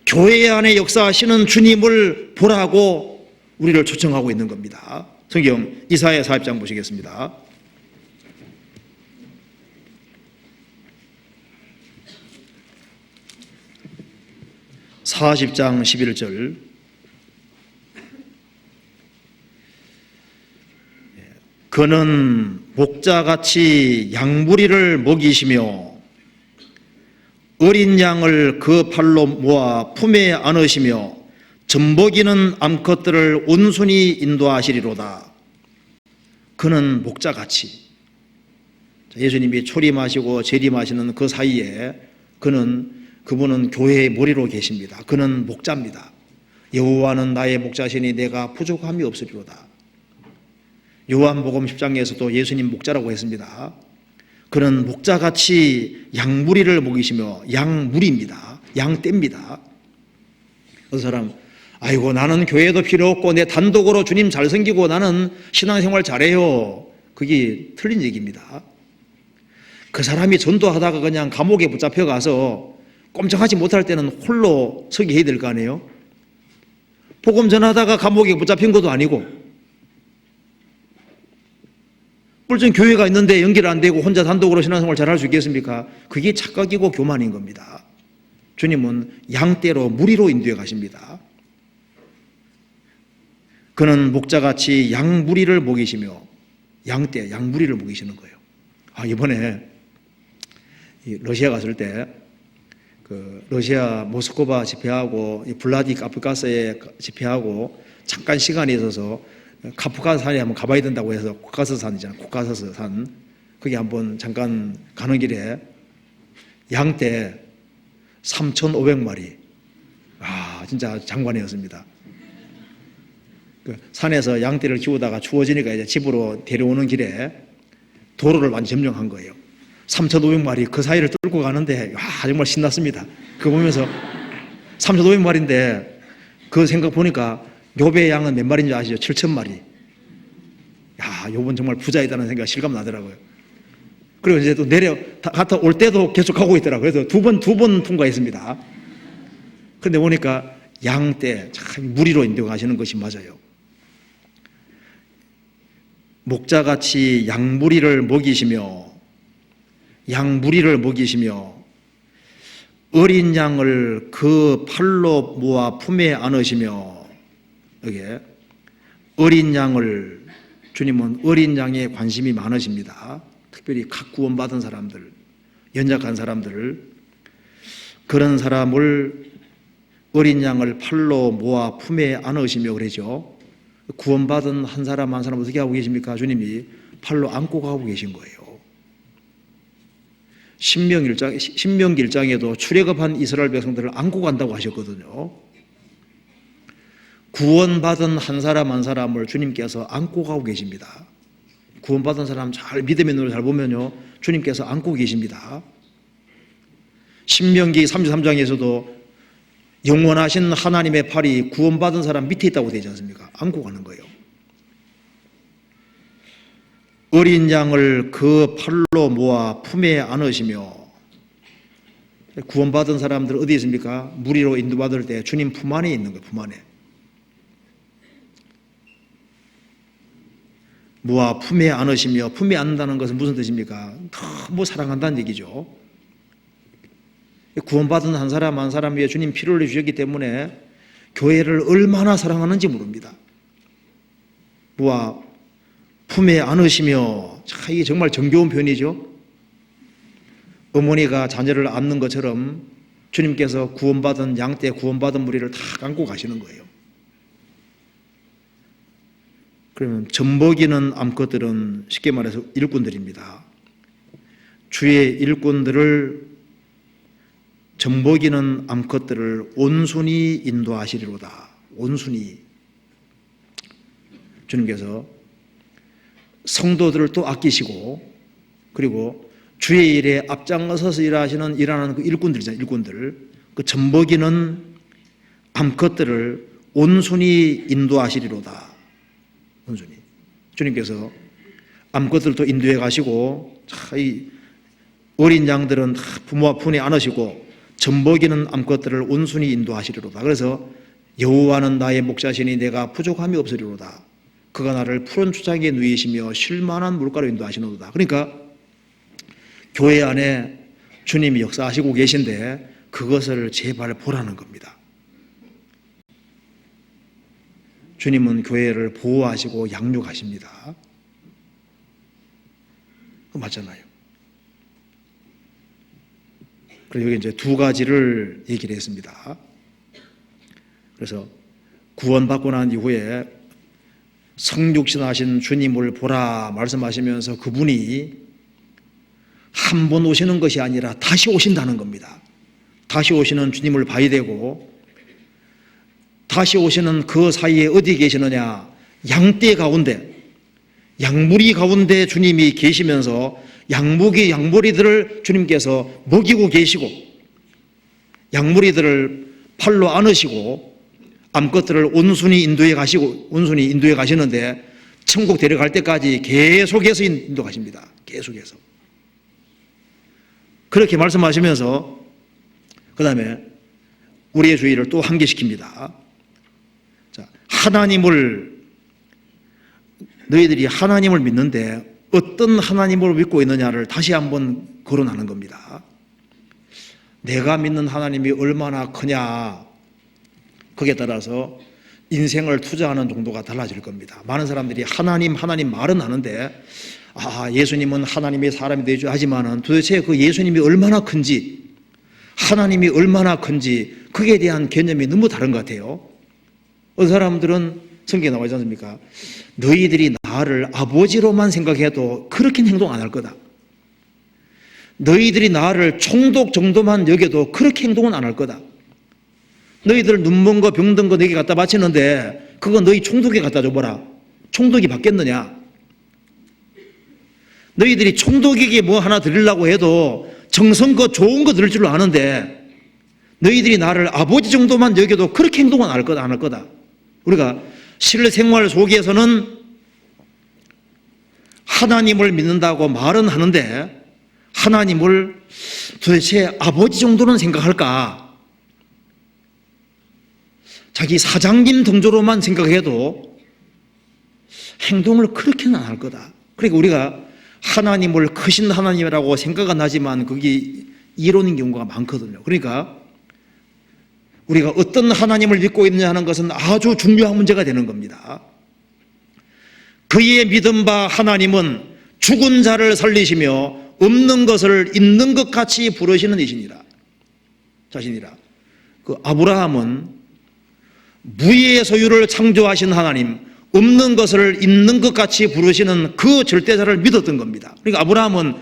교회 안에 역사하시는 주님을 보라고 우리를 초청하고 있는 겁니다. 성경 이사야 40장 보시겠습니다. (40장 11절) 그는 목자같이 양무리를 먹이시며 어린 양을 그 팔로 모아 품에 안으시며 젖먹이는 암컷들을 온순히 인도하시리로다. 그는 목자같이, 예수님이 초림하시고 재림하시는 그 사이에 그분은 교회의 머리로 계십니다. 그는 목자입니다. 여호와는 나의 목자시니 내가 부족함이 없으리로다. 요한복음 10장에서도 예수님 목자라고 했습니다. 그는 목자같이 양무리를 먹이시며, 양무리입니다. 양떼입니다. 어떤 사람, 아이고 나는 교회도 필요 없고 내 단독으로 주님 잘 섬기고 나는 신앙생활 잘해요. 그게 틀린 얘기입니다. 그 사람이 전도하다가 그냥 감옥에 붙잡혀 가서 꼼짝하지 못할 때는 홀로 서기 해야 될 거 아니에요. 복음 전하다가 감옥에 붙잡힌 것도 아니고, 뿔전 교회가 있는데 연결 안 되고 혼자 단독으로 신앙생활 잘할 수 있겠습니까? 그게 착각이고 교만인 겁니다. 주님은 양떼로 무리로 인도해 가십니다. 그는 목자같이 양무리를 먹이시며, 양무리를 먹이시는 거예요. 이번에 러시아 갔을 때 러시아 모스크바 집회하고 블라디카프카스에 집회하고 잠깐 시간이 있어서 카프카스 산에 한번 가봐야 된다고 해서, 코카서스 산이잖아요. 코카서스 산. 거기 한번 잠깐 가는 길에 양떼 3,500마리. 진짜 장관이었습니다. 산에서 양떼를 키우다가 추워지니까 이제 집으로 데려오는 길에 도로를 완전 점령한 거예요. 3,500마리 그 사이를 뚫고 가는데, 정말 신났습니다. 그거 보면서 3,500마리인데 그 생각 보니까 욥의 양은 몇 마리인 줄 아시죠? 7,000마리. 욥은 정말 부자이다는 생각이 실감 나더라고요. 그리고 이제 또 갔다 올 때도 계속 가고 있더라고요. 그래서 두 번 통과했습니다. 그런데 보니까 양떼, 참 무리로 인도하시는 것이 맞아요. 목자같이 양무리를 먹이시며 어린 양을 그 팔로 모아 품에 안으시며, 어린 양을 주님은 어린 양에 관심이 많으십니다. 특별히 각 구원받은 사람들, 연약한 사람들, 그런 사람을 어린 양을 팔로 모아 품에 안으시며 그러죠. 구원받은 한 사람 한 사람 어떻게 하고 계십니까? 주님이 팔로 안고 가고 계신 거예요. 신명기 1장에도 출애굽한 이스라엘 백성들을 안고 간다고 하셨거든요. 구원받은 한 사람 한 사람을 주님께서 안고 가고 계십니다. 구원받은 사람 잘 믿음의 눈으로 잘 보면요, 주님께서 안고 계십니다. 신명기 33장에서도 영원하신 하나님의 팔이 구원받은 사람 밑에 있다고 되지 않습니까? 안고 가는 거예요. 어린 양을 그 팔로 모아 품에 안으시며, 구원받은 사람들 어디 있습니까? 무리로 인도받을 때 주님 품 안에 있는 거예요. 품 안에. 모아 품에 안으시며, 품에 안는다는 것은 무슨 뜻입니까? 너무 사랑한다는 얘기죠. 구원받은 한 사람 한 사람 위에 주님 피를 흘려 주셨기 때문에 교회를 얼마나 사랑하는지 모릅니다. 모아 품에 안으시며, 이게 정말 정겨운 표현이죠. 어머니가 자녀를 안는 것처럼 주님께서 구원받은 양떼 구원받은 무리를 다 안고 가시는 거예요. 그러면 젖먹이는 암컷들은 쉽게 말해서 일꾼들입니다. 주의 일꾼들을, 젖먹이는 암컷들을 온순히 인도하시리로다. 온순히. 주님께서 성도들을 또 아끼시고, 그리고 주의 일에 앞장서서 일하는 그 일꾼들이잖아요. 일꾼들. 그 젖먹이는 암컷들을 온순히 인도하시리로다. 온순히. 주님께서 암컷들도 인도해 가시고, 이 어린 양들은 부모와 품에 안으시고, 젖먹이는 암컷들을 온순히 인도하시리로다. 그래서 여호와는 나의 목자시니 내가 부족함이 없으리로다. 그가 나를 푸른 초장에 누이시며 쉴만한 물가로 인도하시노도다. 그러니까 교회 안에 주님이 역사하시고 계신데 그것을 제발 보라는 겁니다. 주님은 교회를 보호하시고 양육하십니다. 맞잖아요. 그래서 여기 이제 두 가지를 얘기를 했습니다. 그래서 구원받고 난 이후에 성육신하신 주님을 보라 말씀하시면서 그분이 한 번 오시는 것이 아니라 다시 오신다는 겁니다. 다시 오시는 주님을 봐야 되고, 다시 오시는 그 사이에 어디 계시느냐? 양떼 가운데, 양무리 가운데 주님이 계시면서 양무리들을 주님께서 먹이고 계시고, 양무리들을 팔로 안으시고 암컷들을 온순히 인도해 가시는데 천국 데려갈 때까지 계속해서 인도가십니다. 계속해서. 그렇게 말씀하시면서 그 다음에 우리의 주의를 또 환기시킵니다. 자, 너희들이 하나님을 믿는데 어떤 하나님을 믿고 있느냐를 다시 한번 거론하는 겁니다. 내가 믿는 하나님이 얼마나 크냐, 거기에 따라서 인생을 투자하는 정도가 달라질 겁니다. 많은 사람들이 하나님 말은 하는데, 예수님은 하나님의 사람이 되죠 하지만은 도대체 그 예수님이 얼마나 큰지, 하나님이 얼마나 큰지 그에 대한 개념이 너무 다른 것 같아요. 어떤 사람들은 성경에 나와 있지 않습니까? 너희들이 나를 아버지로만 생각해도 그렇게는 행동 안 할 거다. 너희들이 나를 총독 정도만 여겨도 그렇게 행동은 안 할 거다. 너희들 눈먼 거 병든 거 내게 갖다 바치는데 그거 너희 총독에 갖다 줘보라. 총독이 받겠느냐? 너희들이 총독에게 뭐 하나 드리려고 해도 정성껏 좋은 거 드릴 줄 아는데 너희들이 나를 아버지 정도만 여겨도 그렇게 행동은 안 할 거다. 안 할 거다. 우리가 실생활 속에서는 하나님을 믿는다고 말은 하는데 하나님을 도대체 아버지 정도는 생각할까? 자기 사장님 정도로만 생각해도 행동을 그렇게는 안 할 거다. 그러니까 우리가 하나님을 크신 하나님이라고 생각은 하지만 그게 이론인 경우가 많거든요. 그러니까 우리가 어떤 하나님을 믿고 있느냐 하는 것은 아주 중요한 문제가 되는 겁니다. 그의 믿은 바 하나님은 죽은 자를 살리시며 없는 것을 있는 것 같이 부르시는 이시니라. 자신이라. 그 아브라함은 무의 소유를 창조하신 하나님, 없는 것을 있는 것 같이 부르시는 그 절대자를 믿었던 겁니다. 그러니까 아브라함은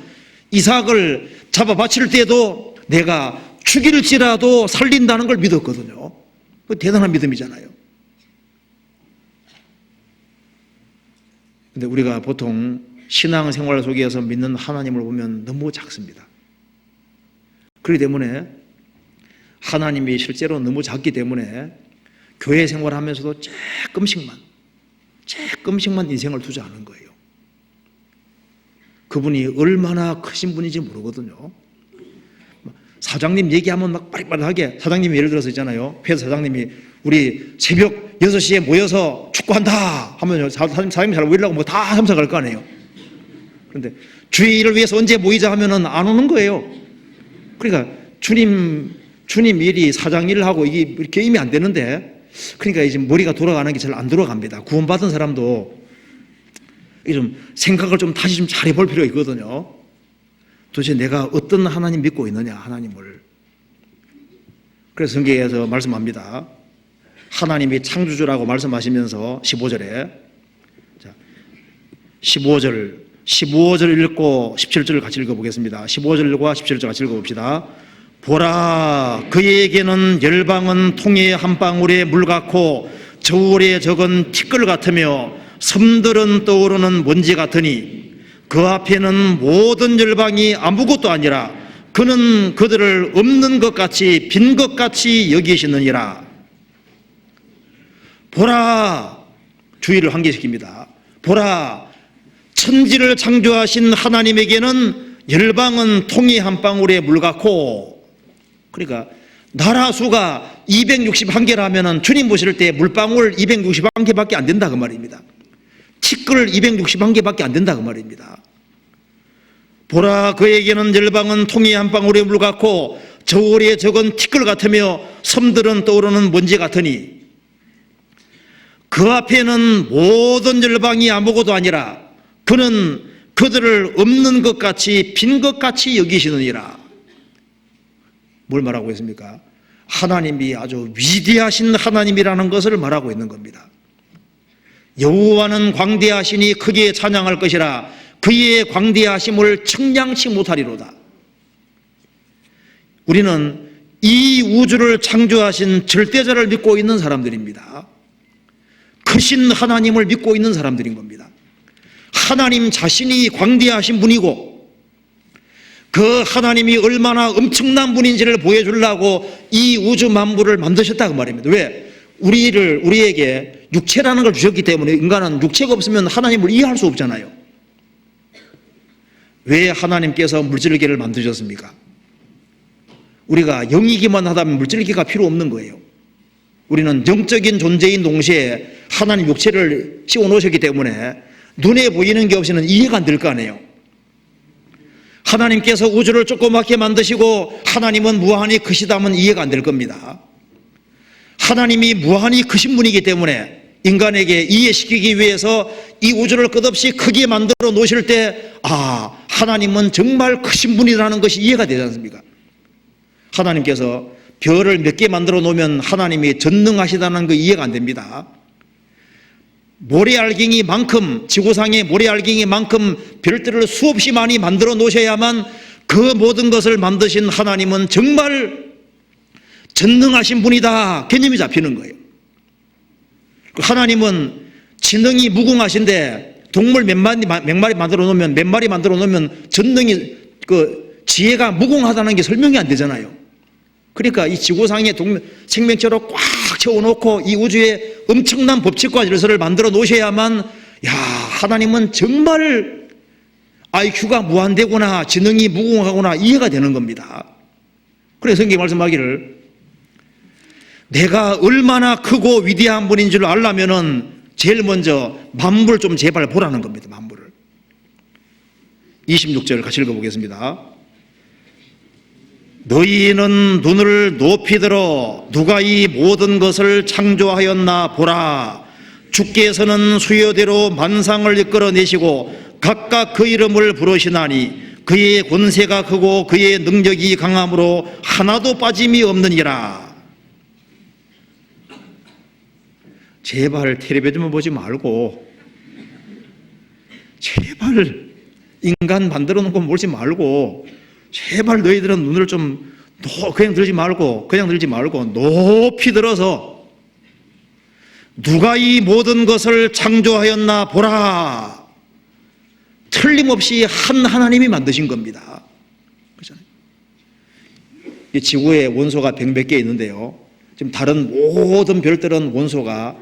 이삭을 잡아 바칠 때도 내가 죽일지라도 살린다는 걸 믿었거든요. 그 대단한 믿음이잖아요. 근데 우리가 보통 신앙생활 속에서 믿는 하나님을 보면 너무 작습니다. 그렇기 때문에 하나님이 실제로 너무 작기 때문에 교회 생활하면서도 조금씩만 인생을 투자하는 거예요. 그분이 얼마나 크신 분인지 모르거든요. 사장님 얘기하면 막 빠릿빠릿하게, 사장님이 예를 들어서 있잖아요. 회사 사장님이 우리 새벽 6시에 모여서 축구한다 하면 사장님이 잘 모이려고 뭐 다 참석할 거 아니에요. 그런데 주의를 위해서 언제 모이자 하면은 안 오는 거예요. 그러니까 주님 일이 사장 일을 하고 이게 게임이 안 되는데, 그러니까 이제 머리가 돌아가는 게 잘 안 돌아갑니다. 구원받은 사람도 좀 생각을 좀 다시 좀 잘 해볼 필요가 있거든요. 도대체 내가 어떤 하나님 믿고 있느냐, 하나님을. 그래서 성경에서 말씀합니다. 하나님이 창조주라고 말씀하시면서 15절에, 자, 15절 읽고 17절을 같이 읽어보겠습니다. 15절과 17절 같이 읽어봅시다. 보라, 그에게는 열방은 통에 한 방울의 물 같고 저울에 적은 티끌 같으며 섬들은 떠오르는 먼지 같으니 그 앞에는 모든 열방이 아무것도 아니라 그는 그들을 없는 것 같이 빈 것 같이 여기시느니라. 보라, 주의를 환기시킵니다. 보라, 천지를 창조하신 하나님에게는 열방은 통이 한 방울의 물 같고, 그러니까 나라 수가 261개라면 주님 보실 때 물방울 261개밖에 안 된다 그 말입니다. 티끌 261개밖에 안 된다 그 말입니다. 보라, 그에게는 열방은 통이 한 방울의 물 같고 저울에 적은 티끌 같으며 섬들은 떠오르는 먼지 같으니 그 앞에는 모든 열방이 아무것도 아니라 그는 그들을 없는 것 같이 빈 것 같이 여기시느니라. 뭘 말하고 있습니까? 하나님이 아주 위대하신 하나님이라는 것을 말하고 있는 겁니다. 여호와는 광대하시니 크게 찬양할 것이라 그의 광대하심을 청량치 못하리로다. 우리는 이 우주를 창조하신 절대자를 믿고 있는 사람들입니다. 크신 하나님을 믿고 있는 사람들인 겁니다. 하나님 자신이 광대하신 분이고 그 하나님이 얼마나 엄청난 분인지를 보여주려고 이 우주 만물을 만드셨다고 말입니다. 왜? 우리에게 육체라는 걸 주셨기 때문에 인간은 육체가 없으면 하나님을 이해할 수 없잖아요. 왜 하나님께서 물질계를 만드셨습니까? 우리가 영이기만 하다면 물질계가 필요 없는 거예요. 우리는 영적인 존재인 동시에 하나님 육체를 씌워 놓으셨기 때문에 눈에 보이는 게 없이는 이해가 안 될 거 아니에요. 하나님께서 우주를 조그맣게 만드시고 하나님은 무한히 크시다면 이해가 안 될 겁니다. 하나님이 무한히 크신 분이기 때문에 인간에게 이해시키기 위해서 이 우주를 끝없이 크게 만들어 놓으실 때 하나님은 정말 크신 분이라는 것이 이해가 되지 않습니까? 하나님께서 별을 몇 개 만들어 놓으면 하나님이 전능하시다는 거 이해가 안 됩니다. 모래알갱이만큼, 지구상의 모래알갱이만큼 별들을 수없이 많이 만들어 놓으셔야만 그 모든 것을 만드신 하나님은 정말 전능하신 분이다 개념이 잡히는 거예요. 하나님은 지능이 무궁하신데 동물 몇 마리 만들어 놓으면 전능이 지혜가 무궁하다는 게 설명이 안 되잖아요. 그러니까 이 지구상의 생명체로 꽉 채워놓고 이 우주에 엄청난 법칙과 질서를 만들어 놓으셔야만 하나님은 정말 IQ가 무한대구나, 지능이 무궁하구나 이해가 되는 겁니다. 그래서 성경이 말씀하기를 내가 얼마나 크고 위대한 분인 줄 알려면은 제일 먼저 만물을 좀 제발 보라는 겁니다. 만물을. 26절 같이 읽어보겠습니다. 너희는 눈을 높이 들어 누가 이 모든 것을 창조하였나 보라. 주께서는 수요대로 만상을 이끌어내시고 각각 그 이름을 부르시나니 그의 권세가 크고 그의 능력이 강함으로 하나도 빠짐이 없느니라. 제발 텔레비전만 보지 말고, 제발 인간 만들어 놓고 몰지 말고, 제발 너희들은 눈을 좀 그냥 들지 말고 높이 들어서 누가 이 모든 것을 창조하였나 보라. 틀림없이 한 하나님이 만드신 겁니다. 그렇잖아요. 이 지구에 원소가 100몇 개 있는데요, 지금 다른 모든 별들은 원소가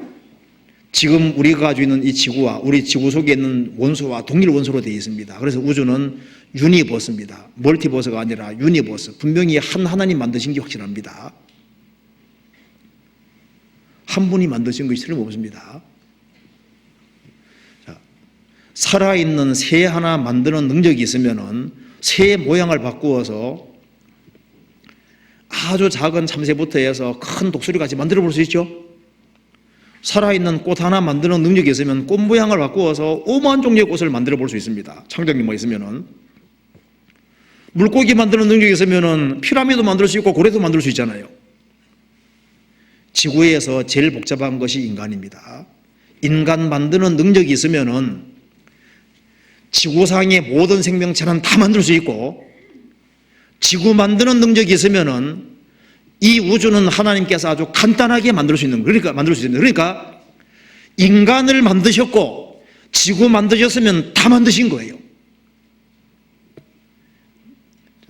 지금 우리가 가지고 있는 이 지구와 우리 지구 속에 있는 원소와 동일 원소로 되어 있습니다. 그래서 우주는 유니버스입니다. 멀티버스가 아니라 유니버스. 분명히 한 하나님 만드신 게 확실합니다. 한 분이 만드신 것이 틀림없습니다. 자, 살아있는 새 하나 만드는 능력이 있으면은 새 모양을 바꾸어서 아주 작은 참새부터 해서 큰 독수리까지 만들어 볼 수 있죠. 살아있는 꽃 하나 만드는 능력이 있으면 꽃 모양을 바꾸어서 오만 종류의 꽃을 만들어 볼 수 있습니다. 창작력만 있으면은. 물고기 만드는 능력이 있으면은 피라미드 만들 수 있고 고래도 만들 수 있잖아요. 지구에서 제일 복잡한 것이 인간입니다. 인간 만드는 능력이 있으면은 지구상의 모든 생명체는 다 만들 수 있고, 지구 만드는 능력이 있으면은 이 우주는 하나님께서 아주 간단하게 만들 수 있는 거예요. 그러니까 인간을 만드셨고 지구 만드셨으면 다 만드신 거예요.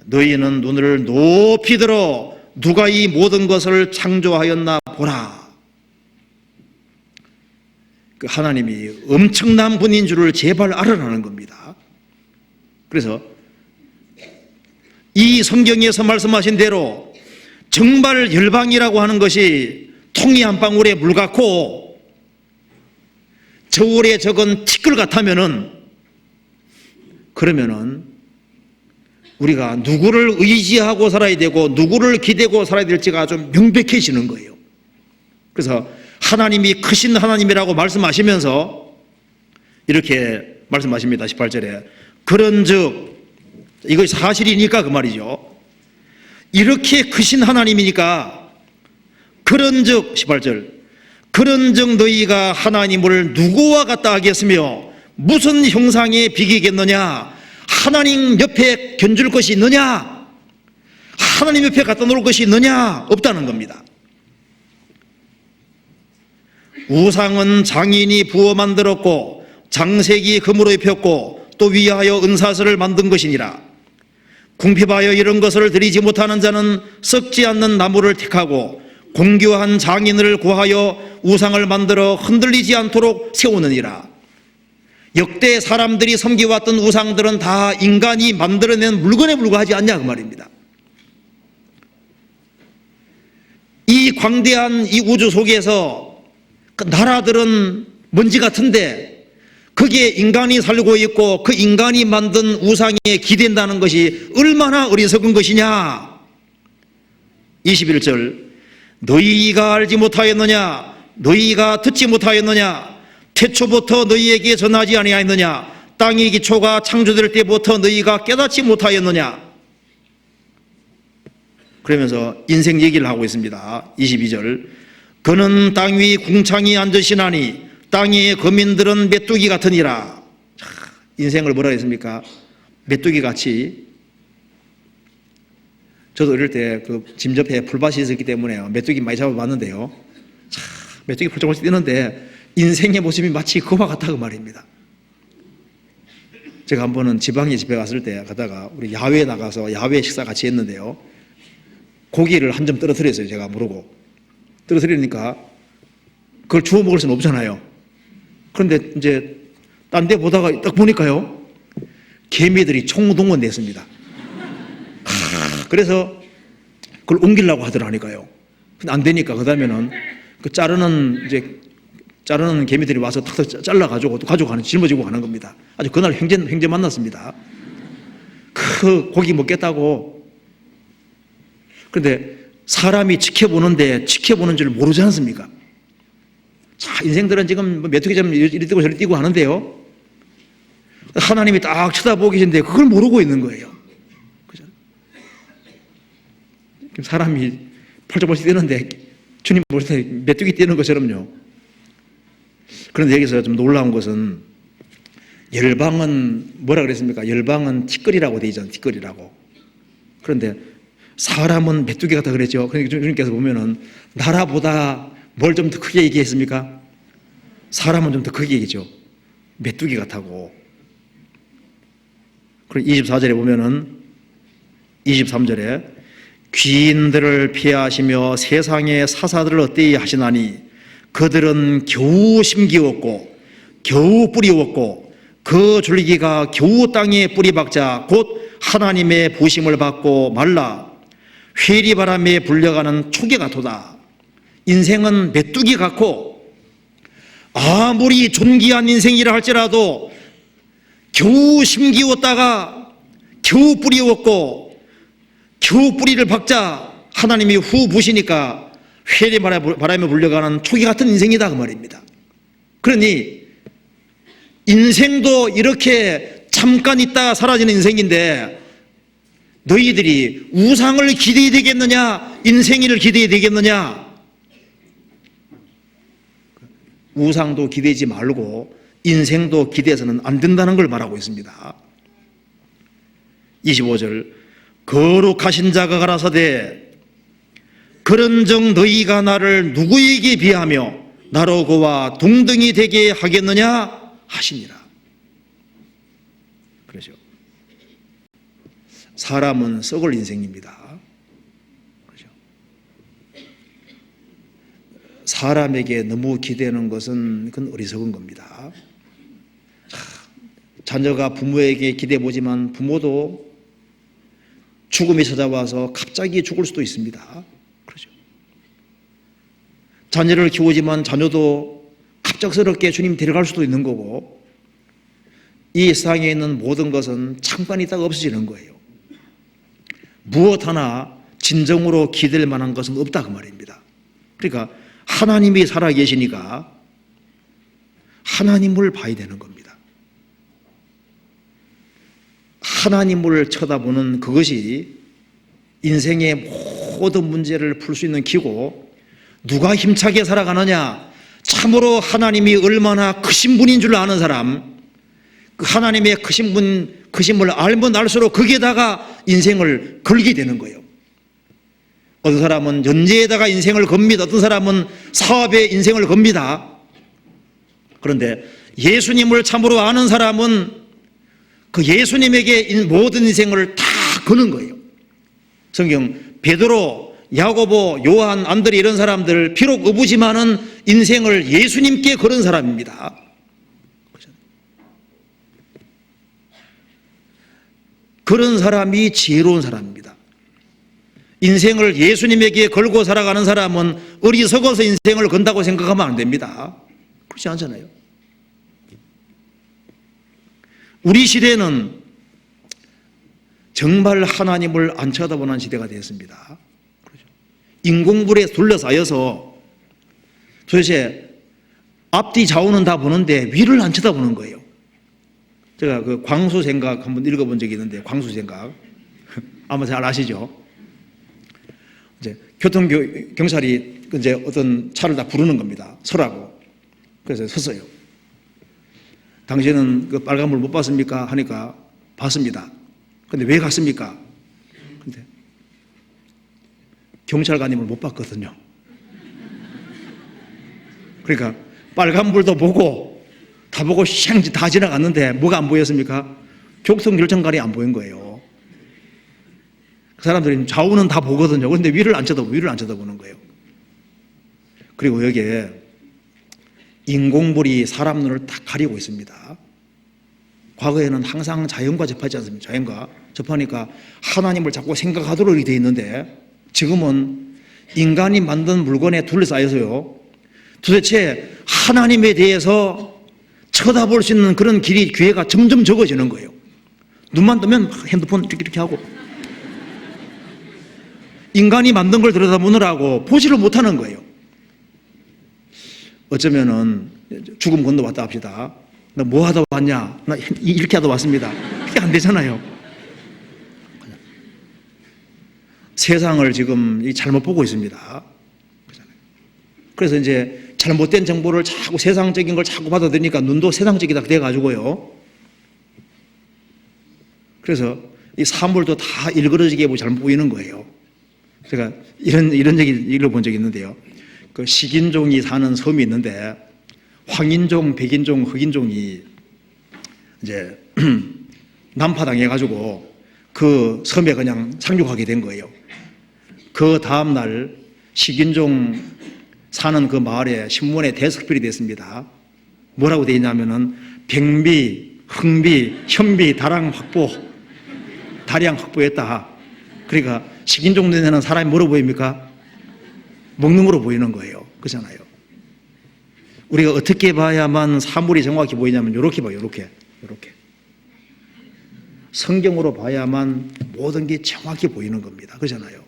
너희는 눈을 높이 들어 누가 이 모든 것을 창조하였나 보라. 그 하나님이 엄청난 분인 줄을 제발 알아라는 겁니다. 그래서 이 성경에서 말씀하신 대로 정말 열방이라고 하는 것이 통이 한 방울에 물 같고 저울에 적은 티끌 같다면은, 그러면은 우리가 누구를 의지하고 살아야 되고 누구를 기대고 살아야 될지가 아주 명백해지는 거예요. 그래서 하나님이 크신 하나님이라고 말씀하시면서 이렇게 말씀하십니다. 18절에 그런즉, 이것이 사실이니까 그 말이죠. 이렇게 크신 하나님이니까 그런즉, 18절, 그런즉 너희가 하나님을 누구와 같다 하겠으며 무슨 형상에 비기겠느냐? 하나님 옆에 견줄 것이 있느냐? 하나님 옆에 갖다 놓을 것이 있느냐? 없다는 겁니다. 우상은 장인이 부어 만들었고 장색이 금으로 입혔고 또 위하여 은사슬을 만든 것이니라. 궁핍하여 이런 것을 드리지 못하는 자는 썩지 않는 나무를 택하고 공교한 장인을 구하여 우상을 만들어 흔들리지 않도록 세우느니라. 역대 사람들이 섬겨왔던 우상들은 다 인간이 만들어낸 물건에 불과하지 않냐 그 말입니다. 이 광대한 이 우주 속에서 그 나라들은 먼지 같은데 거기에 인간이 살고 있고 그 인간이 만든 우상에 기댄다는 것이 얼마나 어리석은 것이냐. 21절, 너희가 알지 못하였느냐? 너희가 듣지 못하였느냐? 태초부터 너희에게 전하지 아니하였느냐? 땅의 기초가 창조될 때부터 너희가 깨닫지 못하였느냐? 그러면서 인생 얘기를 하고 있습니다. 22절, 그는 땅 위 궁창이 앉으시나니 땅의 거민들은 메뚜기 같으니라. 인생을 뭐라 했습니까? 메뚜기 같이. 저도 어릴 때 그 짐 옆에 풀밭이 있었기 때문에 메뚜기 많이 잡아봤는데요. 메뚜기 펄쩍펄쩍 뛰는데 인생의 모습이 마치 그와 같다 그 말입니다. 제가 한 번은 지방에 집에 갔을 때 가다가 우리 야외에 나가서 야외 식사 같이 했는데요. 고기를 한 점 떨어뜨렸어요. 제가 모르고. 떨어뜨리니까 그걸 주워 먹을 수는 없잖아요. 그런데 이제 딴 데 보다가 딱 보니까요, 개미들이 총동원 됐습니다. 그래서 그걸 옮기려고 하더라니까요. 근데 안 되니까 그 다음에는 그 자르는 개미들이 와서 탁탁 잘라가지고 또 가져가는, 짊어지고 가는 겁니다. 아주 그날 형제 만났습니다. 그 고기 먹겠다고. 그런데 사람이 지켜보는데 지켜보는 줄 모르지 않습니까? 자, 인생들은 지금 메뚜기처럼 이리 뛰고 저리 뛰고 하는데요. 하나님이 딱 쳐다보고 계신데 그걸 모르고 있는 거예요. 그죠? 사람이 펄쩍펄쩍 뛰는데 주님 보실 때 메뚜기 뛰는 것처럼요. 그런데 여기서 좀 놀라운 것은 열방은 뭐라 그랬습니까? 열방은 티끌이라고 되어 있잖아요. 티끌이라고. 그런데 사람은 메뚜기 같다 그랬죠. 그러니까 주님께서 보면은 나라보다 뭘 좀 더 크게 얘기했습니까? 사람은 좀 더 크게 얘기죠. 메뚜기 같다고. 그리고 24절에 보면은 23절에 귀인들을 피하시며 세상의 사사들을 어때이 하시나니 그들은 겨우 심기웠고 겨우 뿌리웠고 그 줄기가 겨우 땅에 뿌리 박자 곧 하나님의 부심을 받고 말라 회리바람에 불려가는 초계 같도다. 인생은 메뚜기 같고 아무리 존귀한 인생이라 할지라도 겨우 심기웠다가 겨우 뿌리웠고 겨우 뿌리를 박자 하나님이 후 부시니까 회리바람에 불려가는 초계 같은 인생이다 그 말입니다. 그러니 인생도 이렇게 잠깐 있다가 사라지는 인생인데 너희들이 우상을 기대해야 되겠느냐 인생일을 기대해야 되겠느냐. 우상도 기대지 말고 인생도 기대해서는 안 된다는 걸 말하고 있습니다. 25절 거룩하신 자가 가라사대 그런즉 너희가 나를 누구에게 비하며 나로 그와 동등이 되게 하겠느냐 하시니라. 그렇죠. 사람은 썩을 인생입니다. 그렇죠. 사람에게 너무 기대는 것은 그건 어리석은 겁니다. 자녀가 부모에게 기대보지만 부모도 죽음이 찾아와서 갑자기 죽을 수도 있습니다. 그렇죠. 자녀를 키우지만 자녀도 갑작스럽게 주님 데려갈 수도 있는 거고 이 세상에 있는 모든 것은 잠깐 있다가 없어지는 거예요. 무엇 하나 진정으로 기댈 만한 것은 없다 그 말입니다. 그러니까 하나님이 살아계시니까 하나님을 봐야 되는 겁니다. 하나님을 쳐다보는 그것이 인생의 모든 문제를 풀 수 있는 기고 누가 힘차게 살아가느냐 참으로 하나님이 얼마나 크신 분인 줄 아는 사람 그 하나님의 크심을 알면 알수록 거기에다가 인생을 걸게 되는 거예요. 어떤 사람은 연재에다가 인생을 겁니다. 어떤 사람은 사업에 인생을 겁니다. 그런데 예수님을 참으로 아는 사람은 그 예수님에게 모든 인생을 다 거는 거예요. 성경 베드로, 야고보, 요한, 안드레 이런 사람들 비록 어부지만은 인생을 예수님께 걸은 사람입니다. 그런 사람이 지혜로운 사람입니다. 인생을 예수님에게 걸고 살아가는 사람은 어리석어서 인생을 건다고 생각하면 안 됩니다. 그렇지 않잖아요. 우리 시대는 정말 하나님을 안 쳐다보는 시대가 되었습니다. 인공불에 둘러싸여서 도대체 앞뒤 좌우는 다 보는데 위를 안 쳐다보는 거예요. 제가 그 광수생각 한번 읽어본 적이 있는데 광수생각 아마 잘 아시죠? 이제 교통경찰이 이제 어떤 차를 다 부르는 겁니다. 서라고. 그래서 섰어요. 당신은 그 빨간불 못 봤습니까? 하니까 봤습니다. 근데 왜 갔습니까? 근데 경찰관님을 못 봤거든요. 그러니까 빨간불도 보고 다 보고 샹 다 지나갔는데 뭐가 안 보였습니까? 교통결정관이 안 보인 거예요. 그 사람들이 좌우는 다 보거든요. 그런데 위를 안 쳐다보는 거예요. 그리고 여기에 인공불이 사람 눈을 다 가리고 있습니다. 과거에는 항상 자연과 접하지 않습니까? 자연과 접하니까 하나님을 자꾸 생각하도록 이렇게 되어 있는데 지금은 인간이 만든 물건에 둘러싸여서요. 도대체 하나님에 대해서 쳐다볼 수 있는 그런 기회가 점점 적어지는 거예요. 눈만 뜨면 핸드폰 이렇게 하고 인간이 만든 걸 들여다보느라고 보지를 못하는 거예요. 어쩌면은 죽음 건너왔다 합시다. 너 뭐 하다 왔냐? 나 이렇게 하다 왔습니다. 그게 안 되잖아요. 세상을 지금 잘못 보고 있습니다. 그래서 이제 잘못된 정보를 자꾸 세상적인 걸 자꾸 받아들이니까 눈도 세상적이다 돼가지고요. 그래서 이 사물도 다 일그러지게 잘못 보이는 거예요. 제가 이런 얘기 읽어본 적이 있는데요. 그 식인종이 사는 섬이 있는데 황인종, 백인종, 흑인종이 이제 난파당해가지고 그 섬에 그냥 상륙하게 된 거예요. 그 다음날 식인종 사는 그 마을에 신문에 대석필이 됐습니다. 뭐라고 되어 있냐면은 백미, 흑미, 현미, 다량 확보했다. 그러니까 식인종 눈에는 사람이 뭐로 보입니까? 먹는 거로 보이는 거예요. 그렇잖아요. 우리가 어떻게 봐야만 사물이 정확히 보이냐면 이렇게 봐요. 이렇게. 성경으로 봐야만 모든 게 정확히 보이는 겁니다. 그렇잖아요.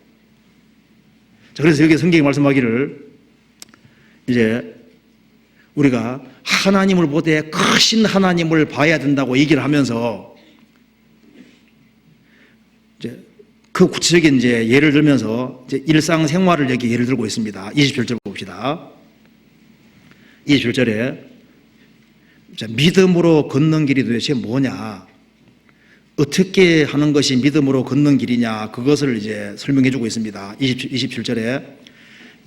자, 그래서 여기 성경이 말씀하기를 이제 우리가 하나님을 보되 크신 하나님을 봐야 된다고 얘기를 하면서 이제 그 구체적인 이제 예를 들면서 이제 일상생활을 여기 예를 들고 있습니다. 27절 봅시다. 27절에 믿음으로 걷는 길이 도대체 뭐냐? 어떻게 하는 것이 믿음으로 걷는 길이냐? 그것을 이제 설명해 주고 있습니다. 27절에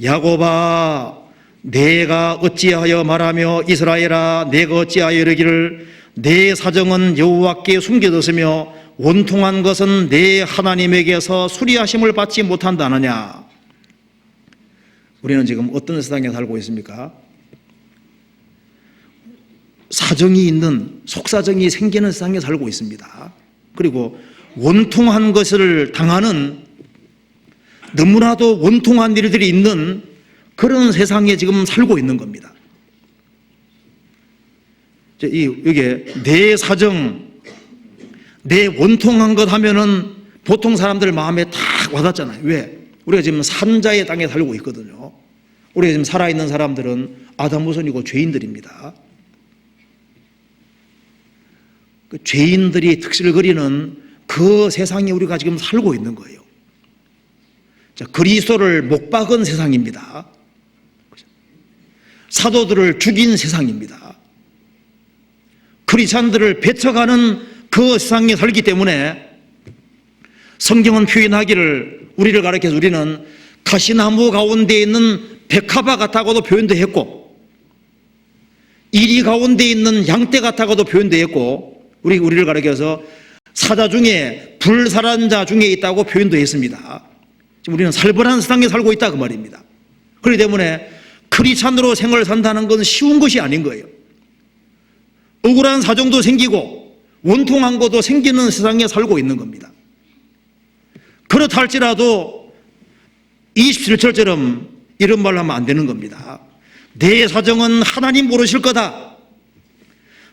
야곱아 내가 어찌하여 말하며 이스라엘아 내가 어찌하여 이르기를 내 사정은 여호와께 숨겨졌으며 원통한 것은 내 하나님에게서 수리하심을 받지 못한다 하느냐? 우리는 지금 어떤 세상에 살고 있습니까? 사정이 있는 속사정이 생기는 세상에 살고 있습니다. 그리고 원통한 것을 당하는 너무나도 원통한 일들이 있는 그런 세상에 지금 살고 있는 겁니다. 이게 내 사정, 내 원통한 것 하면은 보통 사람들 마음에 탁 와닿잖아요. 왜? 우리가 지금 산자의 땅에 살고 있거든요. 우리가 지금 살아있는 사람들은 아담 후손이고 죄인들입니다. 그 죄인들이 득실거리는 그 세상에 우리가 지금 살고 있는 거예요. 자, 그리스도를 못 박은 세상입니다. 사도들을 죽인 세상입니다. 크리스찬들을 배척하는 그 세상에 살기 때문에 성경은 표현하기를 우리를 가르쳐서 우리는 가시나무 가운데 있는 백합화 같다고도 표현도 했고 이리 가운데 있는 양떼 같다고도 표현도 했고 우리를 가르쳐서 사자 중에 불살한 자 중에 있다고 표현도 했습니다. 지금 우리는 살벌한 세상에 살고 있다 그 말입니다. 그렇기 때문에 크리스찬으로 생활을 산다는 건 쉬운 것이 아닌 거예요. 억울한 사정도 생기고 원통한 것도 생기는 세상에 살고 있는 겁니다. 그렇다 할지라도 27절처럼 이런 말을 하면 안 되는 겁니다. 내 사정은 하나님 모르실 거다.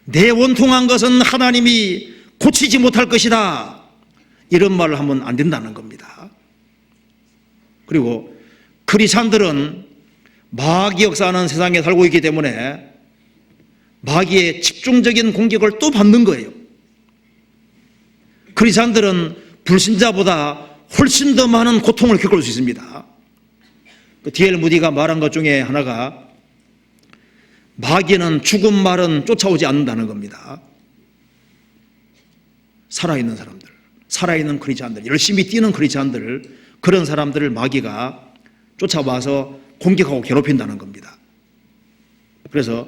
내 원통한 것은 하나님이 고치지 못할 것이다. 이런 말을 하면 안 된다는 겁니다. 그리고 크리스찬들은 마귀 역사하는 세상에 살고 있기 때문에 마귀의 집중적인 공격을 또 받는 거예요. 크리스찬들은 불신자보다 훨씬 더 많은 고통을 겪을 수 있습니다. D.L. 무디가 말한 것 중에 하나가 마귀는 죽은 말은 쫓아오지 않는다는 겁니다. 살아있는 사람들, 살아있는 크리스찬들, 열심히 뛰는 크리스찬들, 그런 사람들을 마귀가 쫓아와서 공격하고 괴롭힌다는 겁니다. 그래서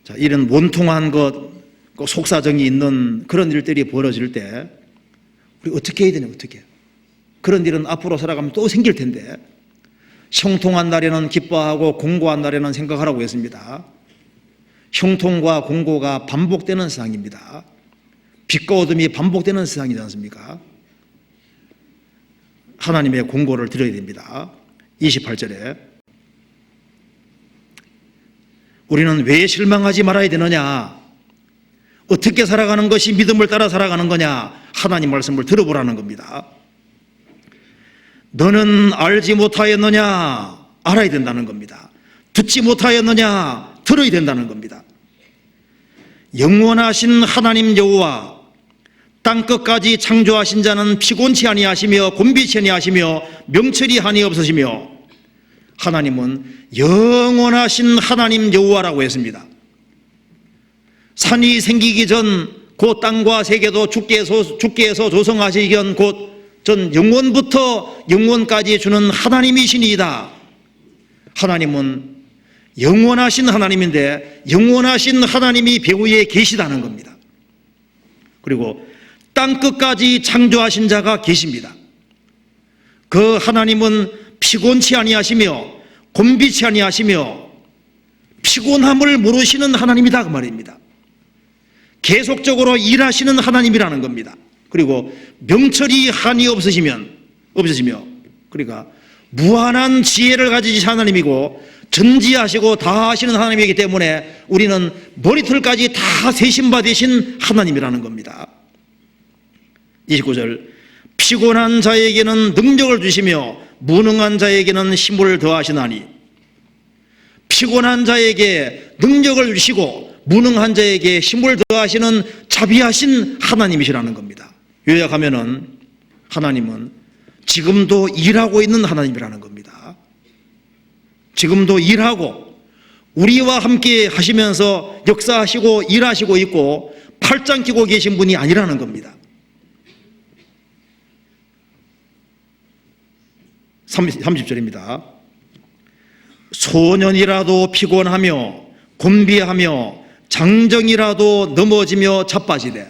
자, 이런 원통한 것, 속사정이 있는 그런 일들이 벌어질 때 우리 어떻게 해야 되냐, 어떻게. 그런 일은 앞으로 살아가면 또 생길 텐데 형통한 날에는 기뻐하고 공고한 날에는 생각하라고 했습니다. 형통과 공고가 반복되는 세상입니다. 빛과 어둠이 반복되는 세상이지 않습니까? 하나님의 공고를 드려야 됩니다. 28절에 우리는 왜 실망하지 말아야 되느냐? 어떻게 살아가는 것이 믿음을 따라 살아가는 거냐? 하나님 말씀을 들어보라는 겁니다. 너는 알지 못하였느냐? 알아야 된다는 겁니다. 듣지 못하였느냐? 들어야 된다는 겁니다. 영원하신 하나님 여호와, 땅끝까지 창조하신 자는 피곤치 아니하시며 곤비치 아니하시며 명철이 한이 없으시며, 하나님은 영원하신 하나님 여호와라고 했습니다. 산이 생기기 전 그 땅과 세계도 주께서 조성하시기 전 곧 전 영원부터 영원까지 주는 하나님이시니이다. 하나님은 영원하신 하나님인데 영원하신 하나님이 배후에 계시다는 겁니다. 그리고 땅끝까지 창조하신 자가 계십니다. 그 하나님은 피곤치 아니하시며 곤비치 아니하시며 피곤함을 모르시는 하나님이다 그 말입니다. 계속적으로 일하시는 하나님이라는 겁니다. 그리고 명철이 한이 없으시며, 그러니까 무한한 지혜를 가지신 하나님이고 전지하시고 다 하시는 하나님이기 때문에 우리는 머리털까지 다 세심받으신 하나님이라는 겁니다. 29절, 피곤한 자에게는 능력을 주시며 무능한 자에게는 힘을 더하시나니, 피곤한 자에게 능력을 주시고 무능한 자에게 힘을 더하시는 자비하신 하나님이시라는 겁니다. 요약하면은 하나님은 지금도 일하고 있는 하나님이라는 겁니다. 지금도 일하고 우리와 함께 하시면서 역사하시고 일하시고 있고 팔짱 끼고 계신 분이 아니라는 겁니다. 30절입니다. 소년이라도 피곤하며 곤비하며 장정이라도 넘어지며 자빠지되,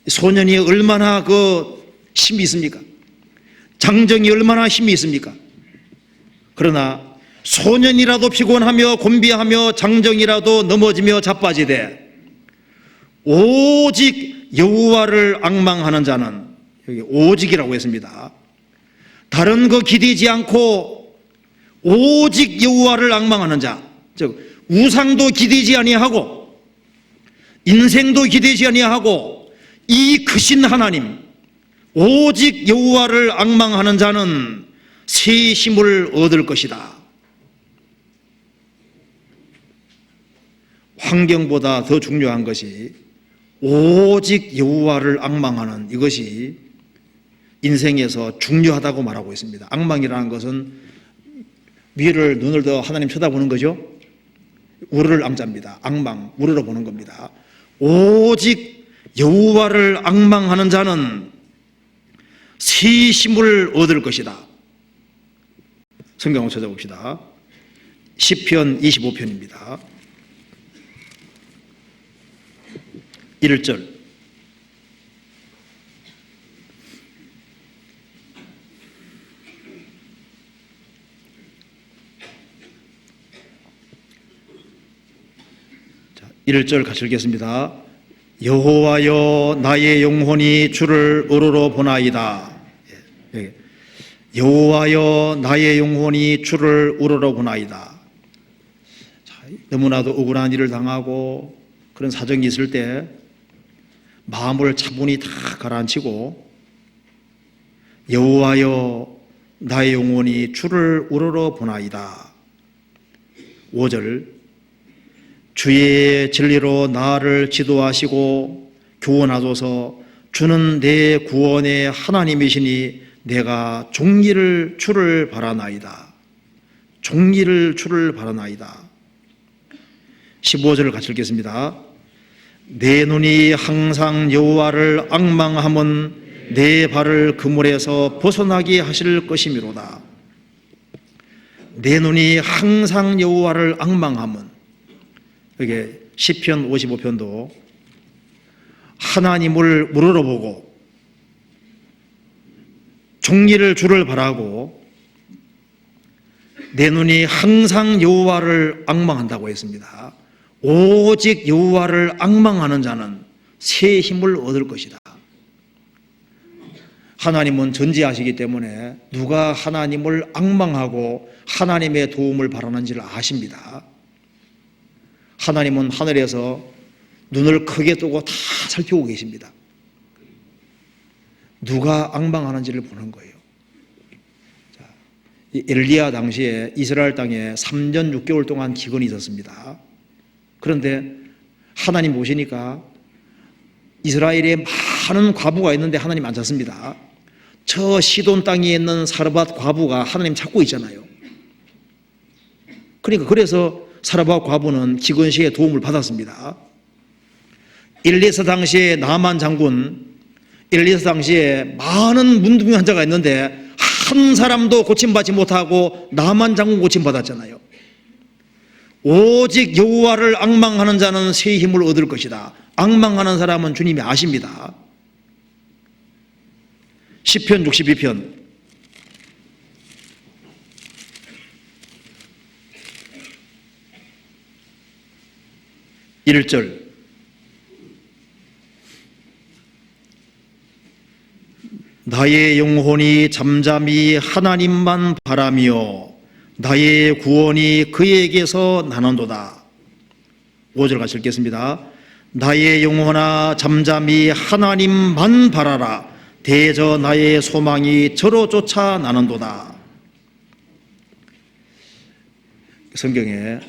소년이 얼마나 힘이 있습니까? 장정이 얼마나 힘이 있습니까? 그러나 소년이라도 피곤하며 곤비하며 장정이라도 넘어지며 자빠지되 오직 여호와를 앙망하는 자는, 여기 오직이라고 했습니다. 다른 거 기대지 않고 오직 여호와를 앙망하는 자, 즉 우상도 기대지 아니하고 인생도 기대지 아니하고 이 크신 하나님 오직 여호와를 앙망하는 자는 새 힘을 얻을 것이다. 환경보다 더 중요한 것이 오직 여호와를 앙망하는 이것이 인생에서 중요하다고 말하고 있습니다. 앙망이라는 것은 위를 눈을 더 하나님 쳐다보는 거죠. 우르를 앙자입니다. 앙망, 우르러 보는 겁니다. 오직 여호와를 앙망하는 자는 새 힘을 얻을 것이다. 성경을 찾아봅시다. 시편 25편입니다. 1절. 자, 1절 같이 읽겠습니다. 여호와여 나의 영혼이 주를 우러러 보나이다. 여호와여 나의 영혼이 주를 우러러 보나이다. 자, 너무나도 억울한 일을 당하고 그런 사정이 있을 때 마음을 차분히 다 가라앉히고 여호와여 나의 영혼이 주를 우러러 보나이다. 5절. 주의 진리로 나를 지도하시고 교훈하소서. 주는 내 구원의 하나님이시니 내가 종리를 주를 바라나이다. 종리를 주를 바라나이다. 15절을 같이 읽겠습니다. 내 눈이 항상 여호와를 앙망함은 내 발을 그물에서 벗어나게 하실 것이미로다. 내 눈이 항상 여호와를 앙망함은, 이게 시편 55편도 하나님을 우러러보고 종리를 주를 바라고 내 눈이 항상 여호와를 앙망한다고 했습니다. 오직 여호와를 앙망하는 자는 새 힘을 얻을 것이다. 하나님은 전지하시기 때문에 누가 하나님을 앙망하고 하나님의 도움을 바라는지를 아십니다. 하나님은 하늘에서 눈을 크게 뜨고 다 살피고 계십니다. 누가 앙망하는지를 보는 거예요. 자, 이 엘리야 당시에 이스라엘 땅에 3년 6개월 동안 기근이 있었습니다. 그런데 하나님 보시니까 이스라엘에 많은 과부가 있는데 하나님 안 찾습니다. 저 시돈 땅에 있는 사르밧 과부가 하나님 찾고 있잖아요. 그러니까 그래서 사르밧 과부는 기근 시에 도움을 받았습니다. 엘리사 당시에 나만 장군, 엘리사 당시에 많은 문둥이 환자가 있는데 한 사람도 고침받지 못하고 나만 장군 고침받았잖아요. 오직 여호와를 앙망하는 자는 새 힘을 얻을 것이다. 앙망하는 사람은 주님이 아십니다. 시편 62편 1절 나의 영혼이 잠잠히 하나님만 바라며 나의 구원이 그에게서 나는도다. 5절 같이 읽겠습니다. 나의 영혼아 잠잠히 하나님만 바라라. 대저 나의 소망이 저로 쫓아 나는도다. 성경에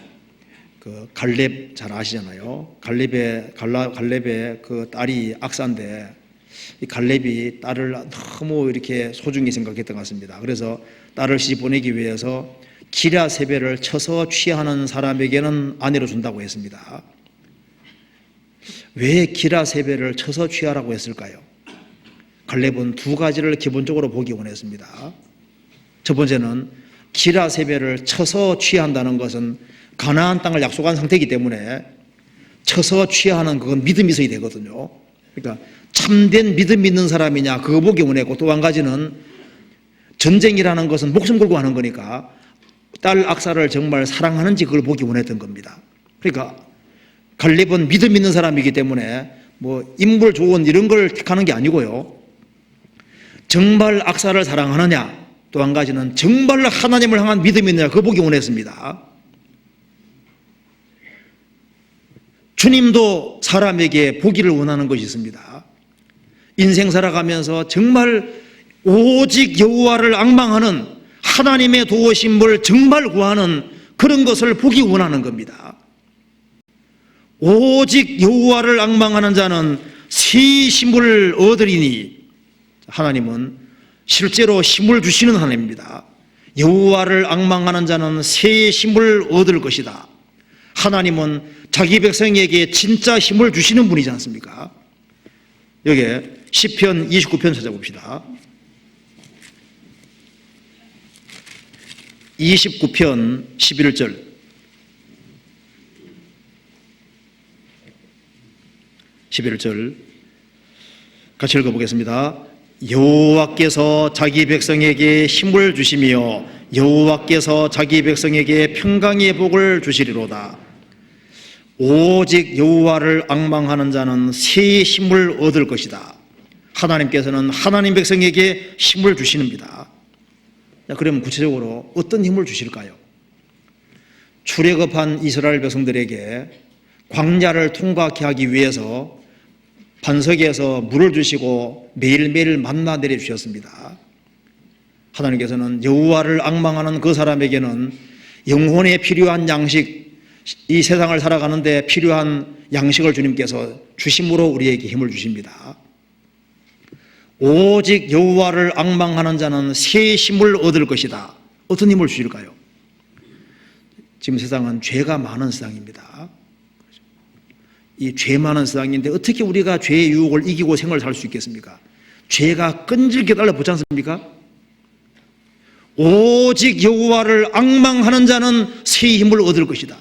그 갈렙 잘 아시잖아요. 갈렙의 그 딸이 악사인데 이 갈렙이 딸을 너무 이렇게 소중히 생각했던 것 같습니다. 그래서 딸을 시집 보내기 위해서 기랴세벨을 쳐서 취하는 사람에게는 아내로 준다고 했습니다. 왜 기랴세벨을 쳐서 취하라고 했을까요? 갈렙은 두 가지를 기본적으로 보기 원했습니다. 첫 번째는 기랴세벨을 쳐서 취한다는 것은 가나안 땅을 약속한 상태이기 때문에 쳐서 취하는 그건 믿음이 있어야 되거든요. 그러니까 참된 믿음 있는 사람이냐 그거 보기 원했고, 또 한 가지는 전쟁이라는 것은 목숨 걸고 하는 거니까 딸 악사를 정말 사랑하는지 그걸 보기 원했던 겁니다. 그러니까 갈렙은 믿음 있는 사람이기 때문에 뭐 인물 좋은 이런 걸 택하는 게 아니고요, 정말 악사를 사랑하느냐, 또 한 가지는 정말 하나님을 향한 믿음이 있느냐 그거 보기 원했습니다. 주님도 사람에게 보기를 원하는 것이 있습니다. 인생 살아가면서 정말 오직 여호와를 앙망하는, 하나님의 도우심을 정말 구하는 그런 것을 보기 원하는 겁니다. 오직 여호와를 앙망하는 자는 새 힘을 얻으리니, 하나님은 실제로 힘을 주시는 하나님입니다. 여호와를 앙망하는 자는 새 힘을 얻을 것이다. 하나님은 자기 백성에게 진짜 힘을 주시는 분이지 않습니까? 여기에 시편 29편 찾아봅시다. 29편 11절. 11절 같이 읽어보겠습니다. 여호와께서 자기 백성에게 힘을 주시며 여호와께서 자기 백성에게 평강의 복을 주시리로다. 오직 여호와를 앙망하는 자는 새 힘을 얻을 것이다. 하나님께서는 하나님 백성에게 힘을 주시는입니다. 그러면 구체적으로 어떤 힘을 주실까요? 출애굽한 이스라엘 백성들에게 광야를 통과케 하기 위해서 반석에서 물을 주시고 매일매일 만나 내려주셨습니다. 하나님께서는 여호와를 앙망하는 그 사람에게는 영혼에 필요한 양식, 이 세상을 살아가는데 필요한 양식을 주님께서 주심으로 우리에게 힘을 주십니다. 오직 여호와를 앙망하는 자는 새 힘을 얻을 것이다. 어떤 힘을 주실까요? 지금 세상은 죄가 많은 세상입니다. 이 죄 많은 세상인데 어떻게 우리가 죄의 유혹을 이기고 생활을 살 수 있겠습니까? 죄가 끈질기게 달라붙지 않습니까? 오직 여호와를 앙망하는 자는 새 힘을 얻을 것이다.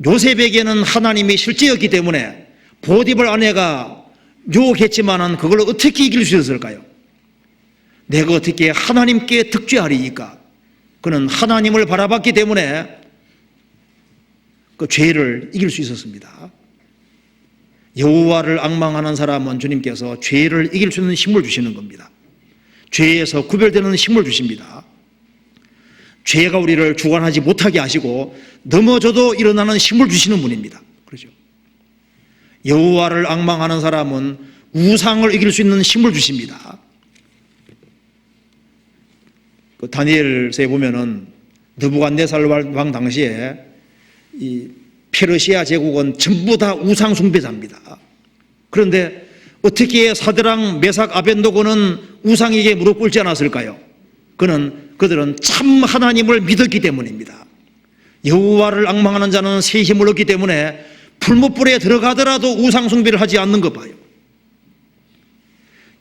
요셉에게는 하나님이 실제였기 때문에 보디발 아내가 유혹했지만은 그걸 어떻게 이길 수 있었을까요? 내가 어떻게 하나님께 득죄하리이까? 그는 하나님을 바라봤기 때문에 그 죄를 이길 수 있었습니다. 여호와를 앙망하는 사람은 주님께서 죄를 이길 수 있는 힘을 주시는 겁니다. 죄에서 구별되는 힘을 주십니다. 죄가 우리를 주관하지 못하게 하시고 넘어져도 일어나는 힘을 주시는 분입니다. 그렇죠? 여호와를 앙망하는 사람은 우상을 이길 수 있는 힘을 주십니다. 그 다니엘서에 보면은 느부갓네살 왕 당시에 이 페르시아 제국은 전부 다 우상 숭배자입니다. 그런데 어떻게 사드랑 메삭 아벤노고는 우상에게 무릎 꿇지 않았을까요? 그들은 참 하나님을 믿었기 때문입니다. 여호와를 앙망하는 자는 새 힘을 얻기 때문에 풀무불에 들어가더라도 우상 숭배를 하지 않는 것 봐요.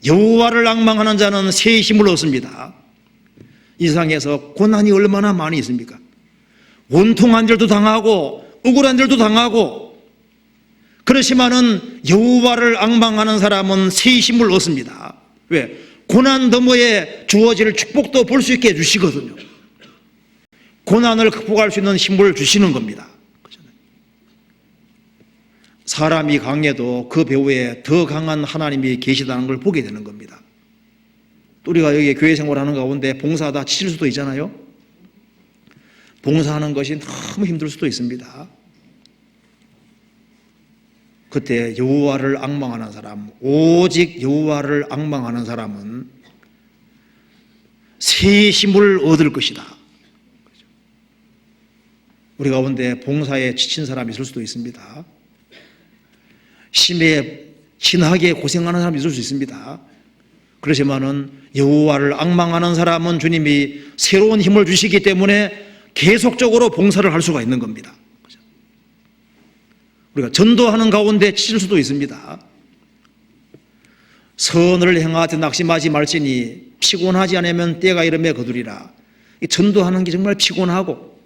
여호와를 앙망하는 자는 새 힘을 얻습니다. 이 세상에서 고난이 얼마나 많이 있습니까? 원통한 일도 당하고 억울한 일도 당하고, 그렇지만은 여호와를 앙망하는 사람은 새 힘을 얻습니다. 왜? 고난 너머에 주어질 축복도 볼 수 있게 해주시거든요. 고난을 극복할 수 있는 힘을 주시는 겁니다. 사람이 강해도 그 배후에 더 강한 하나님이 계시다는 걸 보게 되는 겁니다. 우리가 여기 교회 생활하는 가운데 봉사하다 지칠 수도 있잖아요. 봉사하는 것이 너무 힘들 수도 있습니다. 그때 여호와를 앙망하는 사람, 오직 여호와를 앙망하는 사람은 새 힘을 얻을 것이다. 우리 가운데 봉사에 지친 사람이 있을 수도 있습니다. 심해 진하게 고생하는 사람이 있을 수 있습니다. 그렇지만은 여호와를 앙망하는 사람은 주님이 새로운 힘을 주시기 때문에 계속적으로 봉사를 할 수가 있는 겁니다. 우리가 전도하는 가운데 지칠 수도 있습니다. 선을 행하되 낙심하지 말지니 피곤하지 않으면 때가 이름에 거두리라. 전도하는 게 정말 피곤하고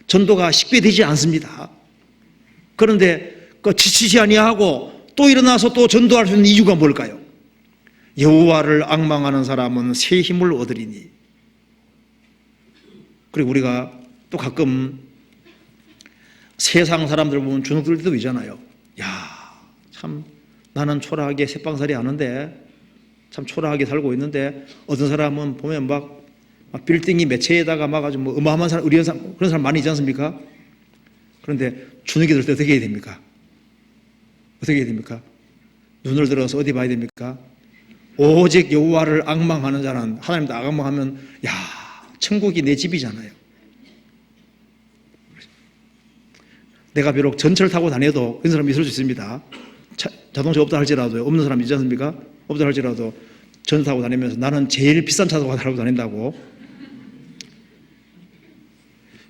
전도가 쉽게 되지 않습니다. 그런데 지치지 아니하고 또 일어나서 또 전도할 수 있는 이유가 뭘까요? 여호와를 앙망하는 사람은 새 힘을 얻으리니. 그리고 우리가 또 가끔 세상 사람들 보면 주눅들도 있잖아요. 야, 참 나는 초라하게 새빵살이 하는데, 참 초라하게 살고 있는데, 어떤 사람은 보면 막 빌딩이 몇 채에다가 막 아주 뭐 어마어마한 사람, 의리한 사람, 그런 사람 많이 있지 않습니까? 그런데 주눅이 들 때 어떻게 해야 됩니까? 어떻게 해야 됩니까? 눈을 들어서 어디 봐야 됩니까? 오직 여호와를 앙망하는 자는, 하나님도 앙망하면 야, 천국이 내 집이잖아요. 내가 비록 전철 타고 다녀도 그런 사람이 있을 수 있습니다. 자동차 없다 할지라도, 없는 사람 있지 않습니까? 없다 할지라도 전철 타고 다니면서 나는 제일 비싼 차 타고 다닌다고.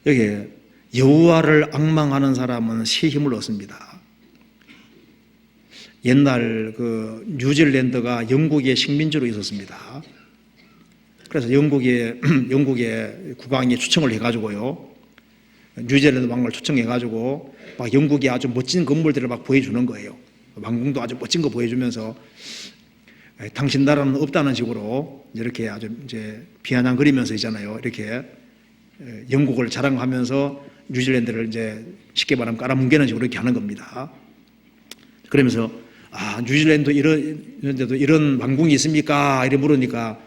여기 여호와를 앙망하는 사람은 새 힘을 얻습니다. 옛날 그 뉴질랜드가 영국의 식민지로 있었습니다. 그래서 영국의 국왕이 초청을 해가지고요, 뉴질랜드 왕을 초청해가지고 막 영국의 아주 멋진 건물들을 막 보여주는 거예요. 왕궁도 아주 멋진 거 보여주면서 당신 나라는 없다는 식으로 이렇게 아주 이제 비아냥거리면서 있잖아요. 이렇게 영국을 자랑하면서 뉴질랜드를 이제 쉽게 말하면 깔아뭉개는 식으로 이렇게 하는 겁니다. 그러면서 뉴질랜드 이런데도 이런 왕궁이 있습니까? 이렇게 물으니까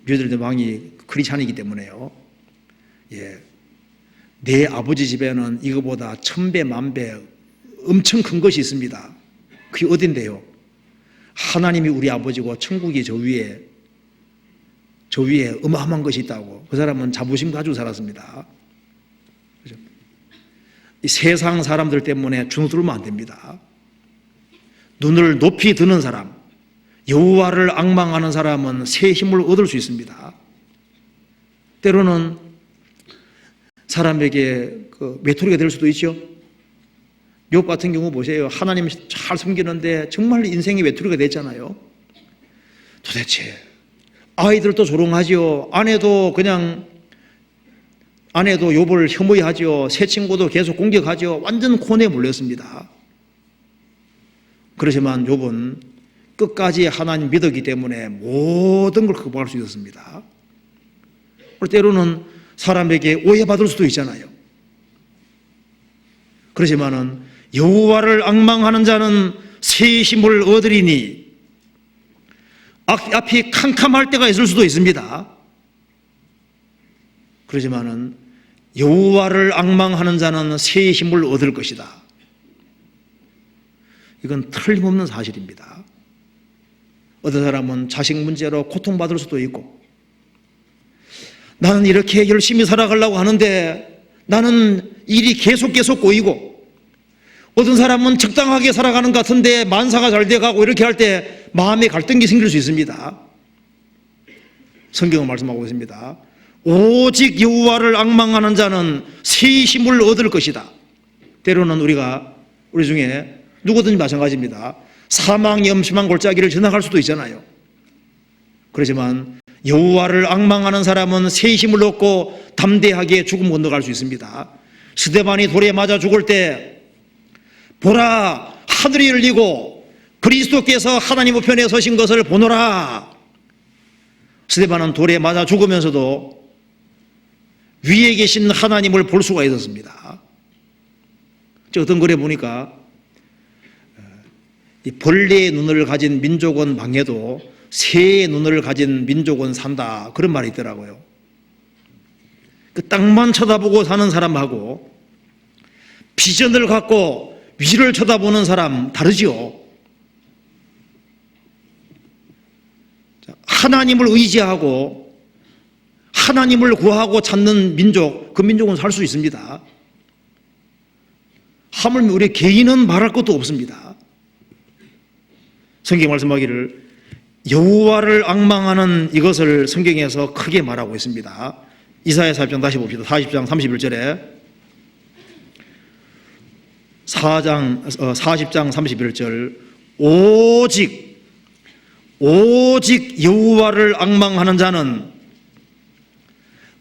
뉴질랜드 왕이 크리스찬이기 때문에요. 예. 내 아버지 집에는 이거보다 1000배, 10,000배 엄청 큰 것이 있습니다. 그게 어딘데요? 하나님이 우리 아버지고 천국이 저 위에 어마어마한 것이 있다고. 그 사람은 자부심 가지고 살았습니다. 그렇죠? 이 세상 사람들 때문에 주눅들면 안 됩니다. 눈을 높이 드는 사람, 여호와를 앙망하는 사람은 새 힘을 얻을 수 있습니다. 때로는 사람에게 외톨이가 될 수도 있죠. 욥 같은 경우 보세요. 하나님 잘 섬기는데 정말 인생이 외톨이가 됐잖아요. 도대체 아이들도 조롱하지요. 아내도 욥을 혐오하지요. 새 친구도 계속 공격하지요. 완전 곤에 몰렸습니다. 그렇지만 욥은 끝까지 하나님 믿었기 때문에 모든 걸 극복할 수 있었습니다. 때로는 사람에게 오해받을 수도 있잖아요. 그렇지만은 여호와를 앙망하는 자는 새 힘을 얻으리니. 앞이 캄캄할 때가 있을 수도 있습니다. 그렇지만은 여호와를 앙망하는 자는 새 힘을 얻을 것이다. 이건 틀림없는 사실입니다. 어떤 사람은 자식 문제로 고통받을 수도 있고, 나는 이렇게 열심히 살아가려고 하는데 나는 일이 계속 꼬이고, 어떤 사람은 적당하게 살아가는 것 같은데 만사가 잘 돼가고 이렇게 할 때 마음에 갈등이 생길 수 있습니다. 성경은 말씀하고 있습니다. 오직 여호와를 앙망하는 자는 새 힘을 얻을 것이다. 때로는 우리 중에 누구든지 마찬가지입니다. 사망의 엄심한 골짜기를 지나갈 수도 있잖아요. 그렇지만 여호와를 앙망하는 사람은 새 힘을 얻고 담대하게 죽음 건너갈 수 있습니다. 스데반이 돌에 맞아 죽을 때 보라, 하늘이 열리고 그리스도께서 하나님 우편에 서신 것을 보노라. 스데반은 돌에 맞아 죽으면서도 위에 계신 하나님을 볼 수가 있었습니다. 어떤 글에 보니까 벌레의 눈을 가진 민족은 망해도 새의 눈을 가진 민족은 산다, 그런 말이 있더라고요. 그 땅만 쳐다보고 사는 사람하고 비전을 갖고 위를 쳐다보는 사람 다르지요. 하나님을 의지하고 하나님을 구하고 찾는 민족, 그 민족은 살 수 있습니다. 하물며 우리 개인은 말할 것도 없습니다. 성경 말씀하기를 여호와를 앙망하는 이것을 성경에서 크게 말하고 있습니다. 이사야 40장 다시 봅시다. 40장 31절에 40장 31절 오직 여호와를 앙망하는 자는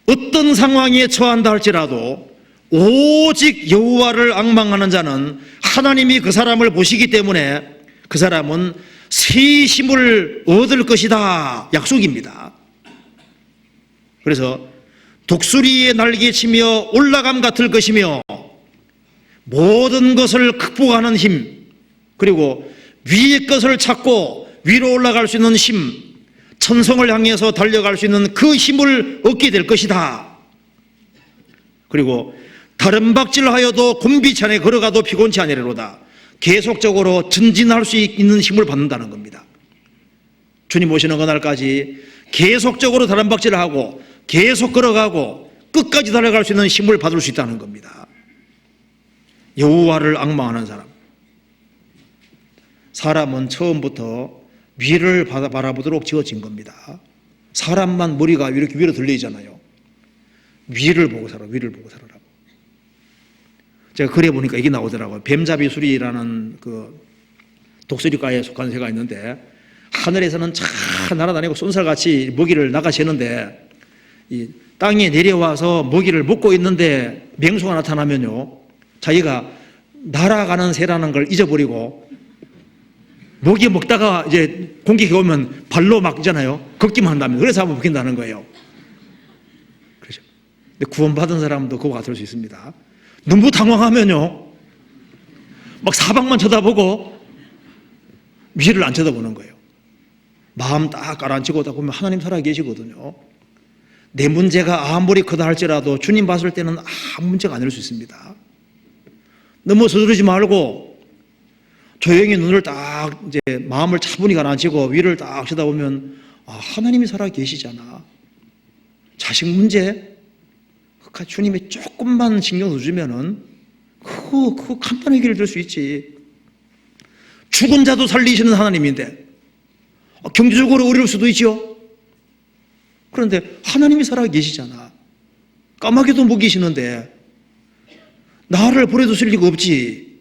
어떤 상황에 처한다 할지라도 오직 여호와를 앙망하는 자는 하나님이 그 사람을 보시기 때문에 그 사람은 새 힘을 얻을 것이다, 약속입니다. 그래서 독수리의 날개치며 올라감 같을 것이며 모든 것을 극복하는 힘, 그리고 위의 것을 찾고 위로 올라갈 수 있는 힘, 천성을 향해서 달려갈 수 있는 그 힘을 얻게 될 것이다. 그리고 다른 박질하여도 곤비치 않게 걸어가도 피곤치 아니하리로다. 계속적으로 전진할 수 있는 힘을 받는다는 겁니다. 주님 오시는 그날까지 계속적으로 다른 박질을 하고 계속 걸어가고 끝까지 달려갈 수 있는 힘을 받을 수 있다는 겁니다. 여호와를 앙망하는 사람은 처음부터 위를 바라보도록 지어진 겁니다. 사람만 머리가 이렇게 위로 들려 있잖아요. 위를 보고 살아라고. 제가 글에 보니까 이게 나오더라고요. 뱀잡이수리라는 그 독수리과에 속한 새가 있는데, 하늘에서는 잘 날아다니고 쏜살같이 먹이를 나가시는데, 이 땅에 내려와서 먹이를 먹고 있는데 맹수가 나타나면요, 자기가 날아가는 새라는 걸 잊어버리고 먹이 먹다가 이제 공격해 오면 발로 막잖아요. 걷기만 한다면. 그래서 한번 먹힌다는 거예요. 그렇죠. 근데 구원받은 사람도 그거 같을 수 있습니다. 너무 당황하면요, 막 사방만 쳐다보고 위를 안 쳐다보는 거예요. 마음 딱 가라앉히고 딱 보면 하나님 살아계시거든요. 내 문제가 아무리 크다 할지라도 주님 봤을 때는 아무 문제가 아닐 수 있습니다. 너무 서두르지 말고 조용히 눈을 딱 이제 마음을 차분히 가라앉히고 위를 딱 쳐다보면, 하나님이 살아계시잖아. 자식 문제 주님이 조금만 신경 써주면은 그거 간단하게 해결 될 수 있지. 죽은 자도 살리시는 하나님인데 경제적으로 어려울 수도 있죠. 그런데 하나님이 살아계시잖아. 까마귀도 먹이시는데 나를 버려두실 리가 없지.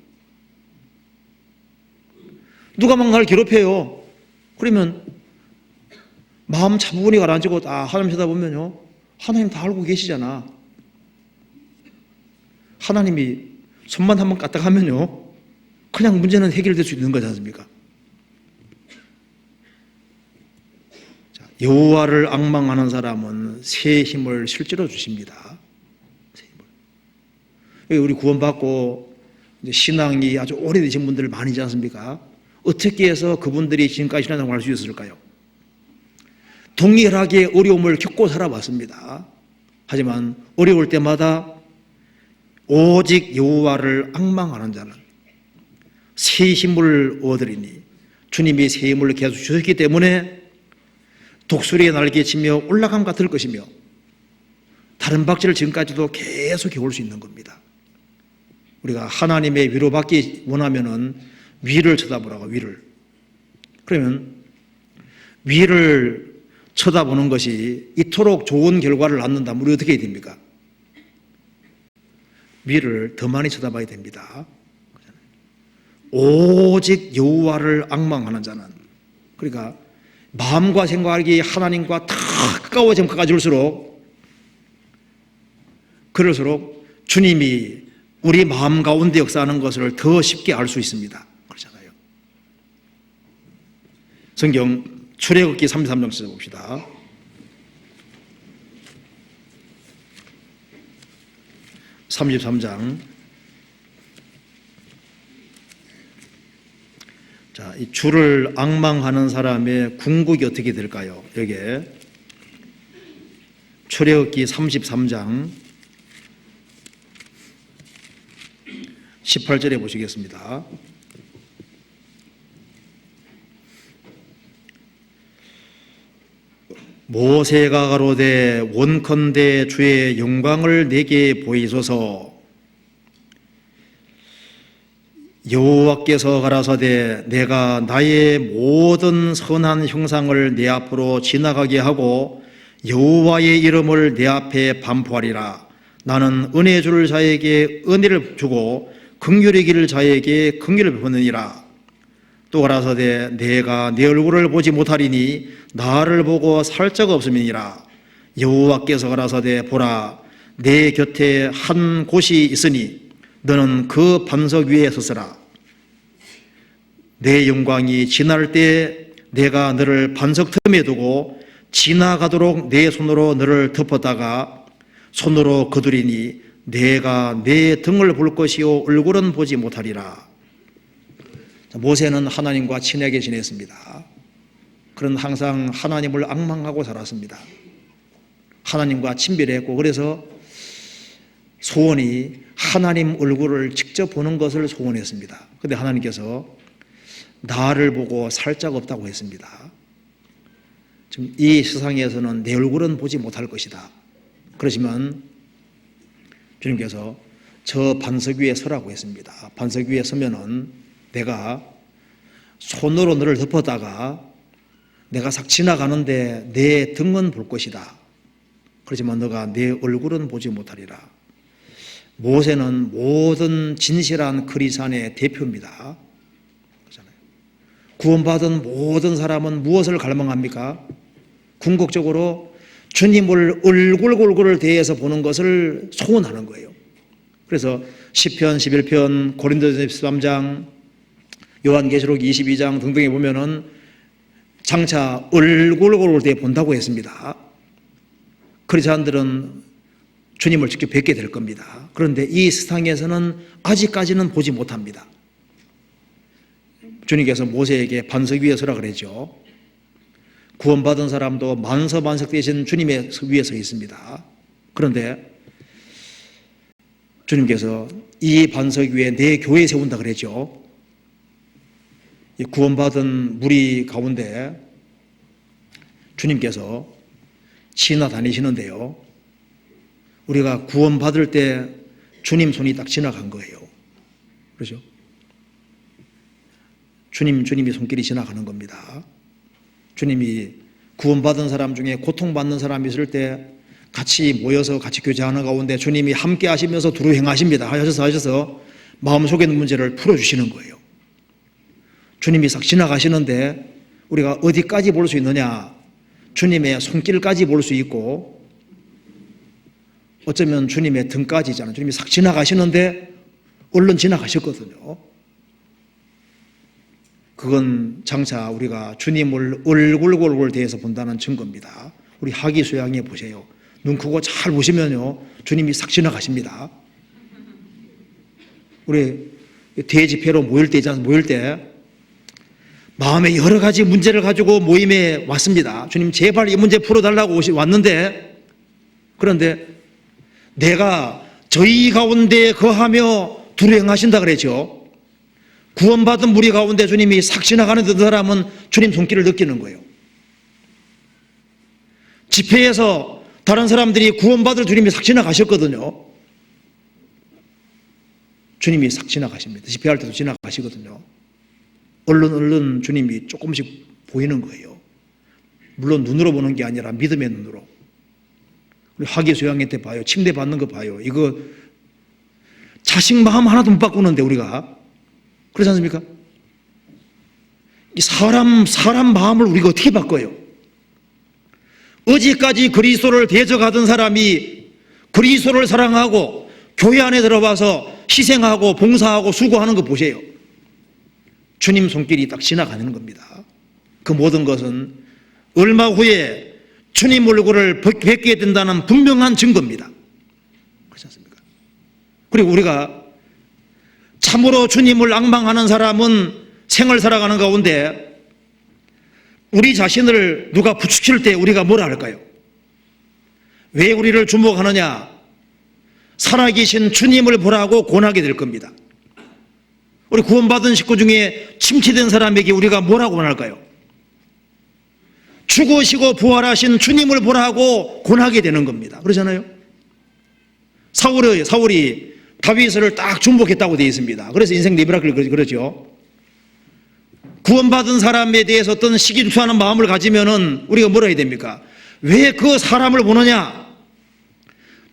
누가 막 나를 괴롭혀요. 그러면 마음 차분히 가라앉히고 하나님 쳐다보면요, 하나님 다 알고 계시잖아. 하나님이 손만 한번 까딱하면요, 그냥 문제는 해결될 수 있는 거지 않습니까? 여호와를 앙망하는 사람은 새 힘을 실제로 주십니다. 새 힘을. 우리 구원받고 신앙이 아주 오래되신 분들 많이지 않습니까? 어떻게 해서 그분들이 지금까지 신앙생활을 할 수 있었을까요? 동일하게 어려움을 겪고 살아왔습니다. 하지만 어려울 때마다 오직 여호와를 앙망하는 자는 새 힘을 얻으리니, 주님이 새 힘을 계속 주셨기 때문에 독수리의 날개치며 올라감 같을 것이며 다른 박제를 지금까지도 계속 해올 수 있는 겁니다. 우리가 하나님의 위로받기 원하면은 위를 쳐다보라고, 위를. 그러면 위를 쳐다보는 것이 이토록 좋은 결과를 낳는다면 우리 어떻게 해야 됩니까? 위를 더 많이 쳐다봐야 됩니다. 오직 여호와를 앙망하는 자는, 그러니까 마음과 생각이 하나님과 더 가까워질수록 그럴수록 주님이 우리 마음 가운데 역사하는 것을 더 쉽게 알 수 있습니다. 그렇잖아요. 성경 출애굽기 33장 찾아봅시다. 자, 이 주를 앙망하는 사람의 궁극이 어떻게 될까요? 여기에 출애굽기 33장 18절에 보시겠습니다. 모세가 가로되 원컨대 주의 영광을 내게 보이소서. 여호와께서 가라사대 내가 나의 모든 선한 형상을 내 앞으로 지나가게 하고 여호와의 이름을 내 앞에 반포하리라. 나는 은혜 줄 자에게 은혜를 주고 긍휼히 길 자에게 긍휼을 베푸느니라. 또 가라사대 내가 내 얼굴을 보지 못하리니 나를 보고 살 자가 없음이니라. 여호와께서 가라사대 보라 내 곁에 한 곳이 있으니 너는 그 반석 위에 섰으라. 내 영광이 지날 때 내가 너를 반석 틈에 두고 지나가도록 내 손으로 너를 덮었다가 손으로 거두리니 내가 내 등을 볼 것이요 얼굴은 보지 못하리라. 모세는 하나님과 친하게 지냈습니다. 그는 항상 하나님을 앙망하고 살았습니다. 하나님과 친밀했고, 그래서 소원이 하나님 얼굴을 직접 보는 것을 소원했습니다. 그런데 하나님께서 나를 보고 살 자가 없다고 했습니다. 지금 이 세상에서는 내 얼굴은 보지 못할 것이다. 그러시면 주님께서 저 반석 위에 서라고 했습니다. 반석 위에 서면은 내가 손으로 너를 덮었다가 내가 싹 지나가는데 내 등은 볼 것이다. 그렇지만 너가 내 얼굴은 보지 못하리라. 모세는 모든 진실한 그리스도인의 대표입니다. 그렇잖아요. 구원받은 모든 사람은 무엇을 갈망합니까? 궁극적으로 주님을 얼굴을 대해서 보는 것을 소원하는 거예요. 그래서 시편 11편, 고린도전서 13장, 요한계시록 22장 등등에 보면은 장차 얼굴을 대해 본다고 했습니다. 그리스도인들은 주님을 직접 뵙게 될 겁니다. 그런데 이 세상에서는 아직까지는 보지 못합니다. 주님께서 모세에게 반석 위에 서라 그랬죠. 구원받은 사람도 만서만석 되신 주님의 위에 서 있습니다. 그런데 주님께서 이 반석 위에 내 교회 세운다 그랬죠. 이 구원받은 무리 가운데 주님께서 지나다니시는데요, 우리가 구원받을 때 주님 손이 딱 지나간 거예요. 그렇죠? 주님이 손길이 지나가는 겁니다. 주님이 구원받은 사람 중에 고통받는 사람이 있을 때 같이 모여서 같이 교제하는 가운데 주님이 함께 하시면서 두루 행하십니다. 하셔서 마음속에 있는 문제를 풀어주시는 거예요. 주님이 싹 지나가시는데 우리가 어디까지 볼 수 있느냐? 주님의 손길까지 볼 수 있고, 어쩌면 주님의 등까지잖아요. 주님이 싹 지나가시는데 얼른 지나가셨거든요. 그건 장차 우리가 주님을 얼굴 대해서 본다는 증거입니다. 우리 하기수양에 보세요. 눈 크고 잘 보시면요, 주님이 싹 지나가십니다. 우리 대집회로 모일 때 있잖아요. 모일 때 마음에 여러 가지 문제를 가지고 모임에 왔습니다. 주님 제발 이 문제 풀어달라고 왔는데, 그런데 내가 저희 가운데 거하며 두루 행하신다 그랬죠. 구원받은 무리 가운데 주님이 싹 지나가는 그 사람은 주님 손길을 느끼는 거예요. 집회에서 다른 사람들이 구원받을 주님이 싹 지나가셨거든요. 주님이 싹 지나가십니다. 집회할 때도 지나가시거든요. 얼른 주님이 조금씩 보이는 거예요. 물론 눈으로 보는 게 아니라 믿음의 눈으로. 우리 하계수양회 때 봐요. 침대 받는 거 봐요. 이거 자식 마음 하나도 못 바꾸는데 우리가. 그렇지 않습니까? 이 사람 마음을 우리가 어떻게 바꿔요? 어제까지 그리스도를 대적하던 사람이 그리스도를 사랑하고 교회 안에 들어와서 희생하고 봉사하고 수고하는 거 보세요. 주님 손길이 딱 지나가는 겁니다. 그 모든 것은 얼마 후에 주님 얼굴을 뵙게 된다는 분명한 증거입니다. 그렇지 않습니까? 그리고 우리가 참으로 주님을 앙망하는 사람은 생을 살아가는 가운데 우리 자신을 누가 부추길 때 우리가 뭐라 할까요? 왜 우리를 주목하느냐? 살아계신 주님을 보라고 권하게 될 겁니다. 우리 구원받은 식구 중에 침체된 사람에게 우리가 뭐라고 권할까요? 죽으시고 부활하신 주님을 보라고 권하게 되는 겁니다. 그러잖아요. 사울이 다윗을 딱 중복했다고 되어 있습니다. 그래서 인생 네브라클 그러죠. 구원받은 사람에 대해서 어떤 시기투하는 마음을 가지면은 우리가 뭐라 해야 됩니까? 왜 그 사람을 보느냐?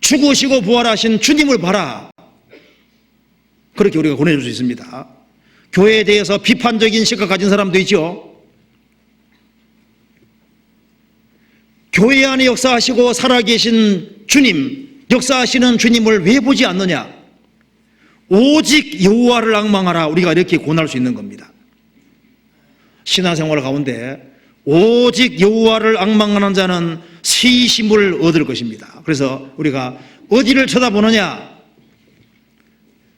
죽으시고 부활하신 주님을 봐라. 그렇게 우리가 권해줄 수 있습니다. 교회에 대해서 비판적인 시각 가진 사람도 있죠. 교회 안에 역사하시고 살아계신 주님, 역사하시는 주님을 왜 보지 않느냐? 오직 여호와를 앙망하라. 우리가 이렇게 권할 수 있는 겁니다. 신앙생활 가운데 오직 여호와를 앙망하는 자는 새 힘을 얻을 것입니다. 그래서 우리가 어디를 쳐다보느냐?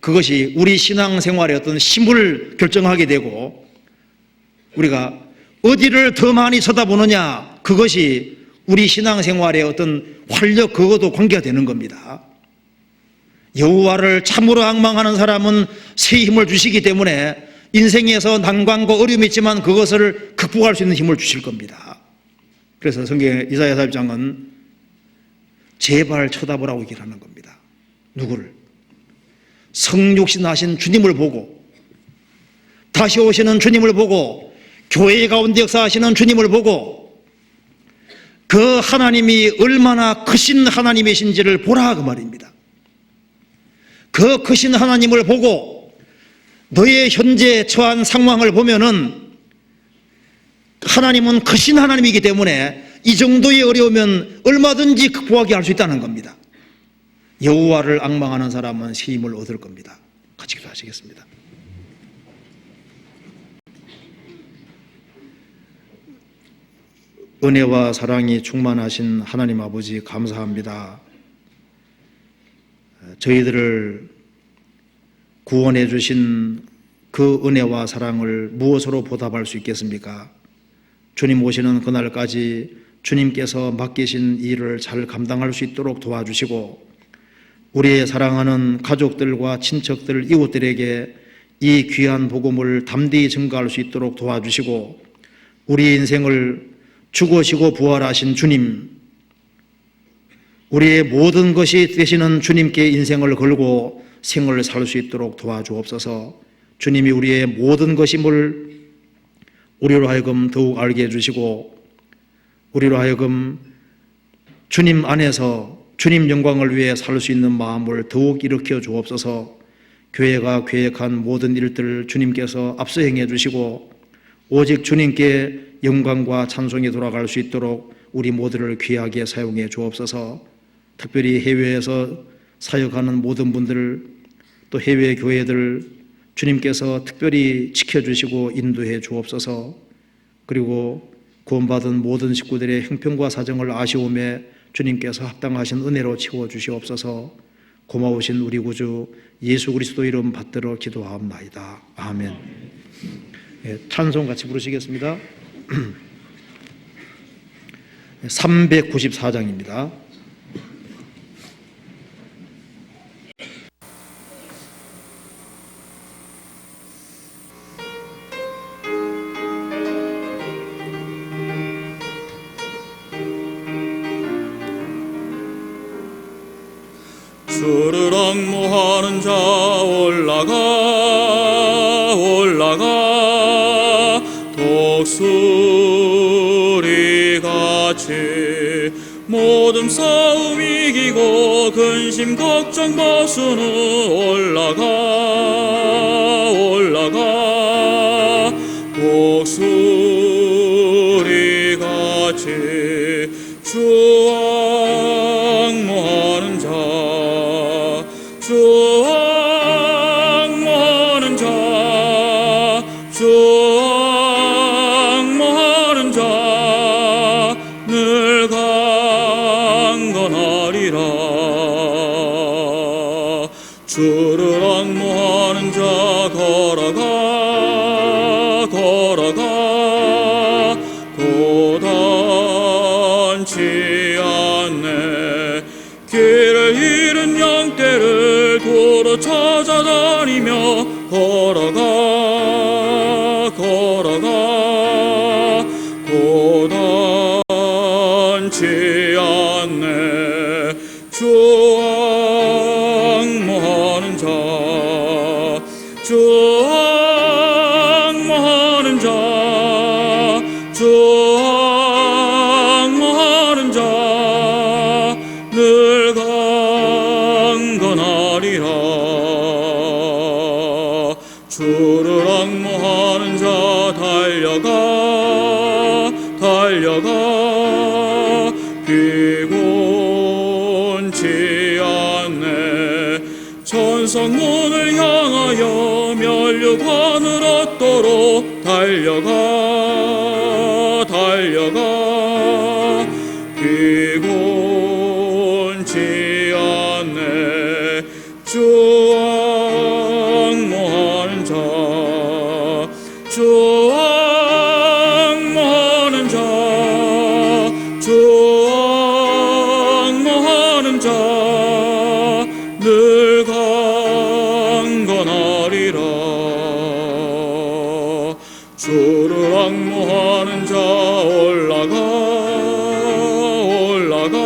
그것이 우리 신앙생활의 어떤 힘을 결정하게 되고, 우리가 어디를 더 많이 쳐다보느냐? 그것이 우리 신앙생활의 어떤 활력, 그것도 관계가 되는 겁니다. 여호와를 참으로 앙망하는 사람은 새 힘을 주시기 때문에 인생에서 난관과 어려움이 있지만 그것을 극복할 수 있는 힘을 주실 겁니다. 그래서 성경의 이사야 40장은 제발 쳐다보라고 얘기를 하는 겁니다. 누구를? 성육신 하신 주님을 보고, 다시 오시는 주님을 보고, 교회 가운데 역사하시는 주님을 보고, 그 하나님이 얼마나 크신 하나님이신지를 보라, 그 말입니다. 그 크신 하나님을 보고 너의 현재 처한 상황을 보면은 하나님은 크신 하나님이기 때문에 이 정도의 어려우면 얼마든지 극복하게 할 수 있다는 겁니다. 여호와를 앙망하는 사람은 새 힘을 얻을 겁니다. 같이 기도하시겠습니다. 은혜와 사랑이 충만하신 하나님 아버지, 감사합니다. 저희들을 구원해 주신 그 은혜와 사랑을 무엇으로 보답할 수 있겠습니까? 주님 오시는 그날까지 주님께서 맡기신 일을 잘 감당할 수 있도록 도와주시고, 우리의 사랑하는 가족들과 친척들, 이웃들에게 이 귀한 복음을 담대히 증거할 수 있도록 도와주시고, 우리의 인생을 죽으시고 부활하신 주님, 우리의 모든 것이 되시는 주님께 인생을 걸고 생을 살 수 있도록 도와주옵소서. 주님이 우리의 모든 것임을 우리로 하여금 더욱 알게 해주시고, 우리로 하여금 주님 안에서 주님 영광을 위해 살 수 있는 마음을 더욱 일으켜 주옵소서. 교회가 계획한 모든 일들을 주님께서 앞서 행해 주시고, 오직 주님께 영광과 찬송이 돌아갈 수 있도록 우리 모두를 귀하게 사용해 주옵소서. 특별히 해외에서 사역하는 모든 분들, 또 해외 교회들 주님께서 특별히 지켜주시고 인도해 주옵소서. 그리고 구원받은 모든 식구들의 형편과 사정을 아시오매 주님께서 합당하신 은혜로 채워주시옵소서. 고마우신 우리 구주 예수 그리스도 이름 받들어 기도하옵나이다. 아멘. 찬송 같이 부르시겠습니다. 394장입니다. 주를 앙모하는 자 올라가 올라가 독수리같이 모든 싸움 이기고 근심 걱정 벗은 후 올라가 올라가 독수리같이 주 앙모하는 자 주 앙모하는 자 주 앙모하는 자 늘 강건하리라. 주를 앙모하는 자 걸어가 걸어가 고단치 않네. 길을 잃은 양떼를 도로 찾아다니며 걸어가 걸어가 고단치 않네. 주 앙모하는 자 주 앙모하는 자 주 앙모하는 자 늘 강건하리라. 주를 앙모하는 자 달려가 달려가 피곤치 않네. 천성문을 향하여 면류관을 얻도록 달려가 달려가 피곤치 않네. 주 앙모하는 자 주 앙모하는 자 주 앙모하는 자 늘 강건하리라. 주를 앙모하는 자 올라가 올라가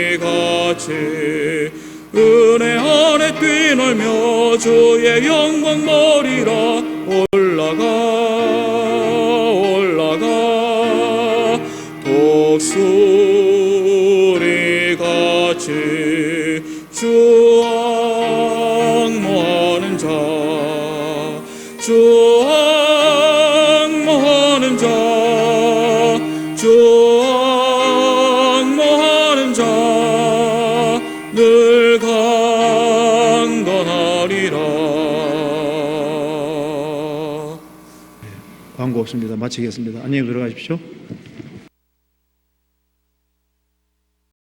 독수리같이 은혜 안에 뛰놀며 주의 영광 보리라. 올라가 올라가 독수리같이 주 앙모하는 자 주 앙모하는 자 주 앙모하는 자 늘 강건하리라. 광고 없습니다. 마치겠습니다. 안녕히 들어가십시오.